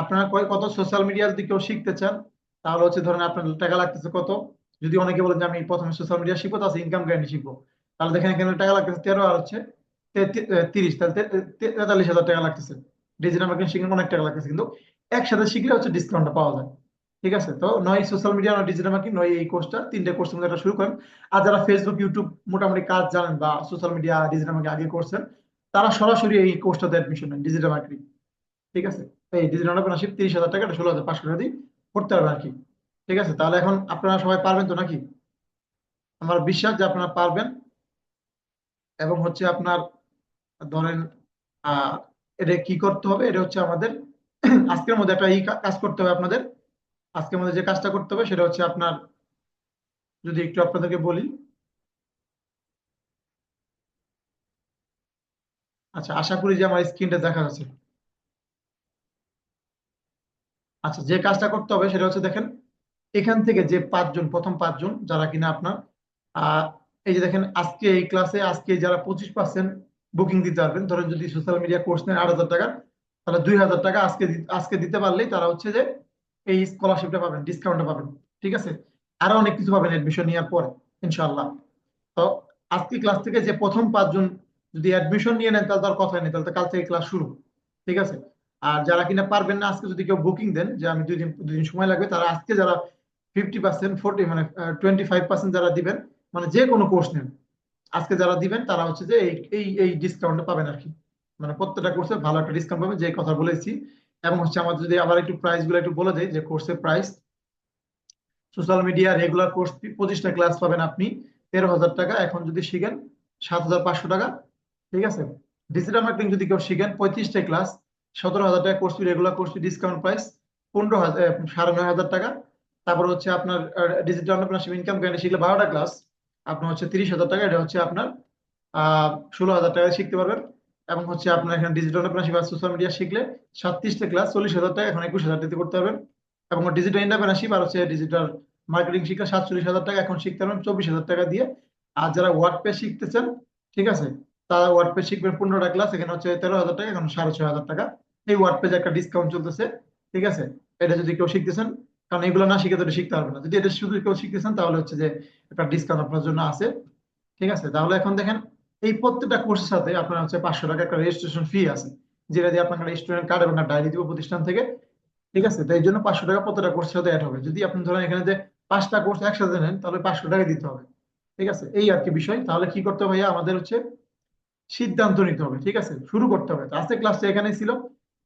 আপনারা কত সোশ্যাল মিডিয়া যদি কেউ শিখতে চান, তাহলে হচ্ছে ধরেন আপনার টাকা লাগতেছে কত। যদি অনেকে বলেন যে আমি প্রথমে সোশ্যাল মিডিয়া শিখবো, তাহলে ইনকাম গ্যারান্টি শিখবো, তাহলে দেখেন এখানে টাকা লাগতেছে 13 আর হচ্ছে 30, তাহলে 43,000 টাকা লাগতেছে। ডিজিটাল মার্কেটিং শিখলে অনেক টাকা লাগতেছে, কিন্তু একসাথে শিখলে হচ্ছে ডিসকাউন্টটা পাওয়া যায়। ঠিক আছে, তো নয় সোশ্যাল মিডিয়া, নয় ডিজিটাল মার্কেটিং, নয় এই কোর্সটা, তিনটে কোর্সের মধ্যে একটা শুরু করেন। আর যারা ফেসবুক ইউটিউব মোটামুটি কাজ জানেন বা সোশ্যাল মিডিয়া ডিজিটাল মার্কেটিং আগে করছেন, তারা সরাসরি এই কোর্সটাতে অ্যাডমিশন নেন, ডিজিটাল মার্কেটিং। ঠিক আছে, এই ডিজিটাল এন্টারপ্রেনারশিপ 30,000 টাকা, 16,500 টাকা দিয়ে করতে পারবেন আর কি। ঠিক আছে, তাহলে এখন আপনারা সবাই পারবেন তো নাকি? আমার বিশ্বাস যে আপনারা পারবেন। এবং হচ্ছে আপনার ধরেন আহ এটা কি করতে হবে, এটা হচ্ছে আমাদের আজকের মধ্যে একটা কাজ করতে হবে আপনাদের। আজকের মধ্যে যে কাজটা করতে হবে সেটা হচ্ছে আপনার, যদি একটু আপনাদেরকে বলি। আচ্ছা, আশা করি যে আমার স্ক্রিনটা দেখা যাচ্ছে। আচ্ছা, যে কাজটা করতে হবে সেটা হচ্ছে দেখেন, এখান থেকে যে 5 জন, প্রথম 5 জন যারা কিনা আপনার আহ এই যে দেখেন, আজকে এই ক্লাসে আজকে যারা 25% বুকিং দিতে পারবেন, ধরেন যদি সোশ্যাল মিডিয়া কোর্স নেন 8,000 টাকা, তাহলে 2,000 টাকা আজকে আজকে দিতে পারলেই তারা হচ্ছে যে এই স্কলারশিপটা পাবেন, ডিসকাউন্টটা পাবেন। ঠিক আছে, আরো অনেক কিছু পাবেন এডমিশন নেওয়ার পরে ইনশাল্লাহ। তো আজকে ক্লাস থেকে যে প্রথম 5 জন যদি অ্যাডমিশন নিয়ে নেন, তাহলে তার কথাই নেই, তাহলে তো কাল থেকে ক্লাস শুরু। ঠিক আছে, আর যারা কিনা পারবেন না, আজকে যদি কেউ বুকিং দেন যে আমি 2 দিন সময় লাগবে, তারা আজকে যারা 50%, 40 মানে 25% যারা দিবেন, মানে যে কোনো কোর্স নেন, আজকে যারা দিবেন তারা হচ্ছে যে এই এই এই ডিসকাউন্টটা পাবেন আর কি। মানে প্রত্যেকটা কোর্সে ভালো একটা ডিসকাউন্ট পাবেন, যে কথা বলেছি। এবং হচ্ছে আমাদের যদি আবার একটু প্রাইস গুলো একটু বলে দেয়, যে কোর্সের price, social media regular course 25টা ক্লাস পাবেন আপনি 13,000 টাকা, এখন যদি শিখেন 7,500 টাকা। ঠিক আছে, ডিজিটাল মার্কেটিং যদি কেউ শিখেন 35টা ক্লাস, 17,000 টাকা course fee, regular course fee discount price 15,000, 9,500 টাকা। তারপর হচ্ছে আপনার ডিজিটাল এন্টারপ্রেনারশিপ ইনকাম গ্যারান্টি শিখলে 12টা ক্লাস আপনার হচ্ছে 30,000 টাকা। এটা হচ্ছে আপনার 16,000 টাকায় শিখতে পারবেন। এবং হচ্ছে আপনার এখানে ডিজিটাল এন্টারপ্রেনারশিপ আর সোশ্যাল মিডিয়া শিখলে 37টা ক্লাস 40,000 টাকা, এখন 21,000 টাকা করতে পারবেন। এবং ডিজিটাল এন্টারপ্রেনারশিপ আর হচ্ছে ডিজিটাল মার্কেটিং শিখলে 47,000 টাকা, এখন শিখতে পারবেন 24,000 টাকা দিয়ে। আর যারা ওয়ার্ডপ্রেস শিখতেছেন, ঠিক আছে, তারা ওয়ার্ডপ্রেস শিখবেন 15টা ক্লাস, এখানে হচ্ছে 13,000 টাকা, এখন 6,500 টাকা। এই ওয়ার্ডপ্রেস একটা ডিসকাউন্ট চলতেছে, ঠিক আছে। এটা যদি কেউ শিখতেছেন, কারণ এগুলো না শিখে তো এটা শিখতে পারবে না। যদি এটা শুধু কেউ শিখতেছেন তাহলে হচ্ছে যে একটা ডিসকাউন্ট আপনার জন্য আছে, ঠিক আছে। তাহলে এখন দেখেন, এই প্রত্যেকটা কোর্সের সাথে আপনার হচ্ছে 500 টাকা একটা রেজিস্ট্রেশন ফি আছে, যেটা দিয়ে আপনার স্টুডেন্ট কার্ড এবং ডায়েরি দিব প্রতিষ্ঠান থেকে, ঠিক আছে। তো এই জন্য 500 টাকা প্রত্যেকটা কোর্সের সাথে অ্যাড হবে। যদি আপনি ধরেন এখানে যে 5টা কোর্স একসাথে নেন, তাহলে 500 টাকা দিতে হবে, ঠিক আছে। এই আর কি বিষয়। তাহলে কি করতে হবে ভাইয়া, আমাদের হচ্ছে সিদ্ধান্ত নিতে হবে, ঠিক আছে, শুরু করতে হবে। তো আজকে ক্লাসটা এখানেই ছিল,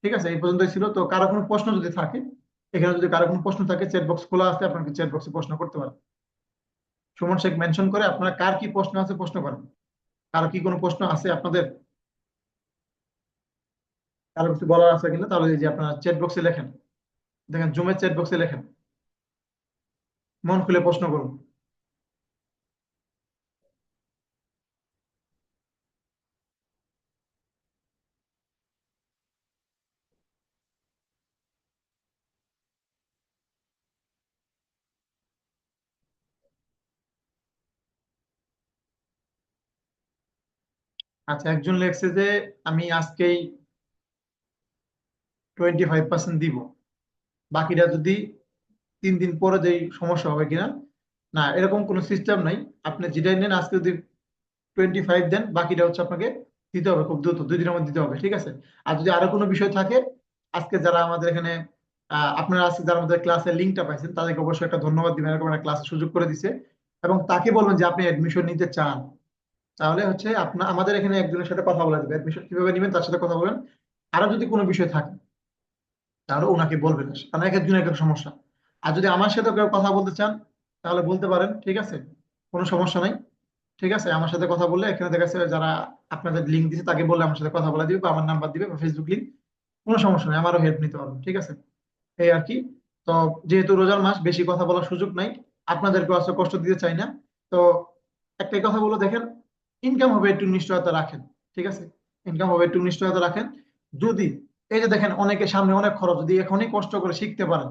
ঠিক আছে, এই পর্যন্তই ছিল। তো কারো কোনো প্রশ্ন যদি থাকে, এখানে যদি কারো কোনো প্রশ্ন থাকে, চ্যাট বক্স খোলা আছে, আপনাকে চ্যাট বক্সে প্রশ্ন করতে পারেন। সুমন শেখ মেনশন করে আপনারা কার কি প্রশ্ন আছে প্রশ্ন করেন। কারো কি কোনো প্রশ্ন আছে আপনাদের, কারো কিছু বলার আছে কিনা, তাহলে এই যে আপনারা চ্যাট বক্সে লেখেন। দেখেন জুমের চ্যাট বক্সে লেখেন, মন খুলে প্রশ্ন করুন। আচ্ছা, একজন লেখছে যে আমি আজকেই 25% দিব, বাকিটা যদি 3 দিন পরে যেই সমস্যা হবে কিনা। না, এরকম কোনো সিস্টেম নাই। আপনি যেটাই নেন আজকে যদি 25 দেন, বাকিটা হচ্ছে আপনাকে দিতে হবে খুব দ্রুত, 2 দিনের মধ্যে দিতে হবে, ঠিক আছে। আর যদি আরো কোনো বিষয় থাকে, আজকে যারা আমাদের এখানে আপনারা আজকে যারা আমাদের ক্লাসের লিঙ্কটা পাইছেন, তাদেরকে অবশ্যই একটা ধন্যবাদ দিবেন, এরকম একটা ক্লাসের সুযোগ করে দিছে। এবং তাকে বলবেন যে আপনি অ্যাডমিশন নিতে চান, তাহলে হচ্ছে আপনার আমাদের এখানে একজনের সাথে কথা বলা যাবে, অ্যাডমিশন কিভাবে নেবেন তার সাথে কথা বলেন। আরো যদি কোনো বিষয় থাকে তাহলে ওনাকে বলবেন, কারণ এক একজনের এক এক সমস্যা। আর যদি আমার সাথে কেউ কথা বলতে চান, তাহলে বলতে পারেন, ঠিক আছে, কোনো সমস্যা নাই। ঠিক আছে, আমার সাথে কথা বললে এখানে দেখা যাচ্ছে যারা আপনাদের লিঙ্ক দিচ্ছে তাকে বললে আমার সাথে কথা বলা দিবে, বা আমার নাম্বার দিবে বা ফেসবুক লিঙ্ক, কোনো সমস্যা নেই, আমারও হেল্প নিতে পারবেন, ঠিক আছে। এই আর কি। তো যেহেতু রোজার মাস, বেশি কথা বলার সুযোগ নাই, আপনাদেরকে আসলে কষ্ট দিতে চাই না। তো একটাই কথা বলে দেখেন, ইনকাম হবে একটু নিশ্চয়তা রাখেন, ঠিক আছে। ইনকাম হবে একটু নিশ্চয়তা রাখেন। যদি এই যে দেখেন অনেকে সামনে অনেক খরচ, যদি এখনই কষ্ট করে শিখতে পারেন,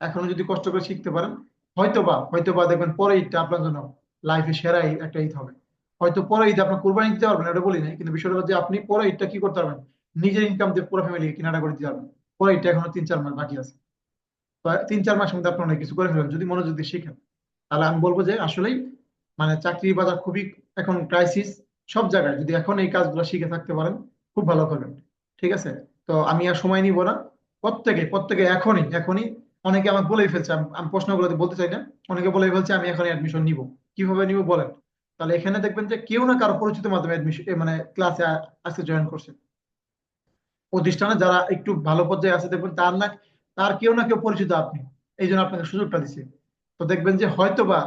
এখনো যদি কষ্ট করে শিখতে পারেন, হয়তোবা দেখবেন পরে ঈদটা আপনার জন্য লাইফে সেরা একটা ঈদ হবে। হয়তো পরে ঈদে আপনার কুরবানি দিতে পারবেন, এটা বলি নাই, কিন্তু বিষয়টা হলো যে আপনি পরে ঈদটা কি করতে পারবেন, নিজের ইনকাম দিয়ে পুরো ফ্যামিলি কেনাটা করে দিতে পারবেন। পরে ঈদটা এখনো 3-4 মাস বাকি আছে। তো 3-4 মাসের মধ্যে আপনি অনেক কিছু করে ফেলবেন যদি মনোযোগ দিয়ে শিখেন। তাহলে আমি বলবো যে আসলেই মানে চাকরি বাজার খুবই এখন ক্রাইসিস। সব জায়গায় যদি এখন এই কাজগুলো শিখে থাকতে পারেন, খুব ভালো করবেন, ঠিক আছে। তো আমি আর সময় নিব না, প্রত্যেকে এখনই এখনই, অনেকে আমাকে বলেই ফেলছে, আমি প্রশ্নগুলোতে বলতে চাই না, অনেকে বলেই ফেলছে আমি এখন অ্যাডমিশন নিব। কিভাবে নিব বলেন। তাহলে এখানে দেখবেন যে কেউ না কারো পরিচিত মাধ্যমে অ্যাডমিশন মানে ক্লাসে আজকে জয়েন করছে। প্রতিষ্ঠানে যারা একটু ভালো পর্যায়ে আছে, দেখবেন তার কেউ না কেউ পরিচিত আপনি, এই জন্য আপনাকে সুযোগটা দিচ্ছে। তো দেখবেন যে হয়তোবা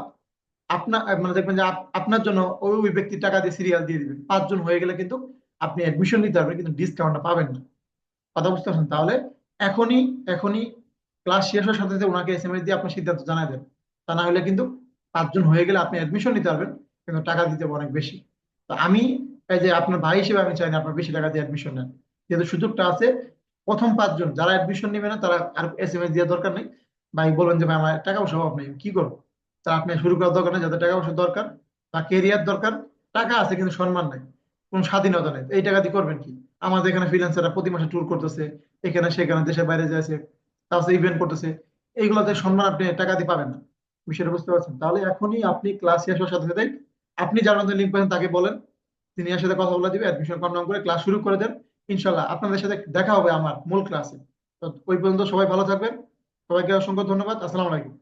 আপনার মানে দেখবেন যে আপনার জন্য ওই ওই ব্যক্তি টাকা দিয়ে সিরিয়াল দিয়ে দিবেন, 5 জন হয়ে গেলে কিন্তু আপনি অ্যাডমিশন নিতে পারবেন, কিন্তু ডিসকাউন্টটা পাবেন না। কথা বুঝতে পারছেন। তাহলে এখনই এখনই ক্লাস শেষ হওয়ার সাথে সাথে ওনাকে এসএমএস দিয়ে আপনার সিদ্ধান্ত জানাই দেন। তা না হলে কিন্তু 5 জন হয়ে গেলে আপনি অ্যাডমিশন নিতে পারবেন, কিন্তু টাকা দিতে হবে অনেক বেশি। তো আমি এই যে আপনার ভাই হিসেবে আমি চাই না আপনার বেশি টাকা দিয়ে অ্যাডমিশন নেন, যেহেতু সুযোগটা আছে। প্রথম 5 জন যারা অ্যাডমিশন নেবে না, তারা আর এসএমএস দেওয়ার দরকার নেই। ভাই বলবেন যে ভাই আমার টাকা পয়সা অভাব নেই, কি করবো। তা আপনি শুরু করার দরকার নেই, যাদের টাকা পয়সা দরকার বা কেরিয়ার দরকার, টাকা আছে কিন্তু সম্মান নাই, কোন স্বাধীনতা নেই, এই টাকা দিয়ে করবেন কি। আমাদের এখানে ফ্রিল্যান্সাররা প্রতি মাসে ট্যুর করতেছে, এখানে সেখানে দেশের বাইরে যাচ্ছে, তারপর ইভেন্ট করতেছে, এইগুলোতে সম্মান আপনি টাকা দিয়ে পাবেন না। বিষয়টা বুঝতে পারছেন। তাহলে এখনই আপনি ক্লাস শেষ হওয়ার সাথে সাথে আপনি যার মধ্যে লিঙ্ক পাচ্ছেন তাকে বলেন, তিনি এর সাথে কথা বলে দিবে, অ্যাডমিশন কনফার্ম করে ক্লাস শুরু করে দেন। ইনশাল্লাহ আপনাদের সাথে দেখা হবে আমার মূল ক্লাসে। তো ওই পর্যন্ত সবাই ভালো থাকবেন। সবাইকে অসংখ্য ধন্যবাদ। আসসালামু আলাইকুম।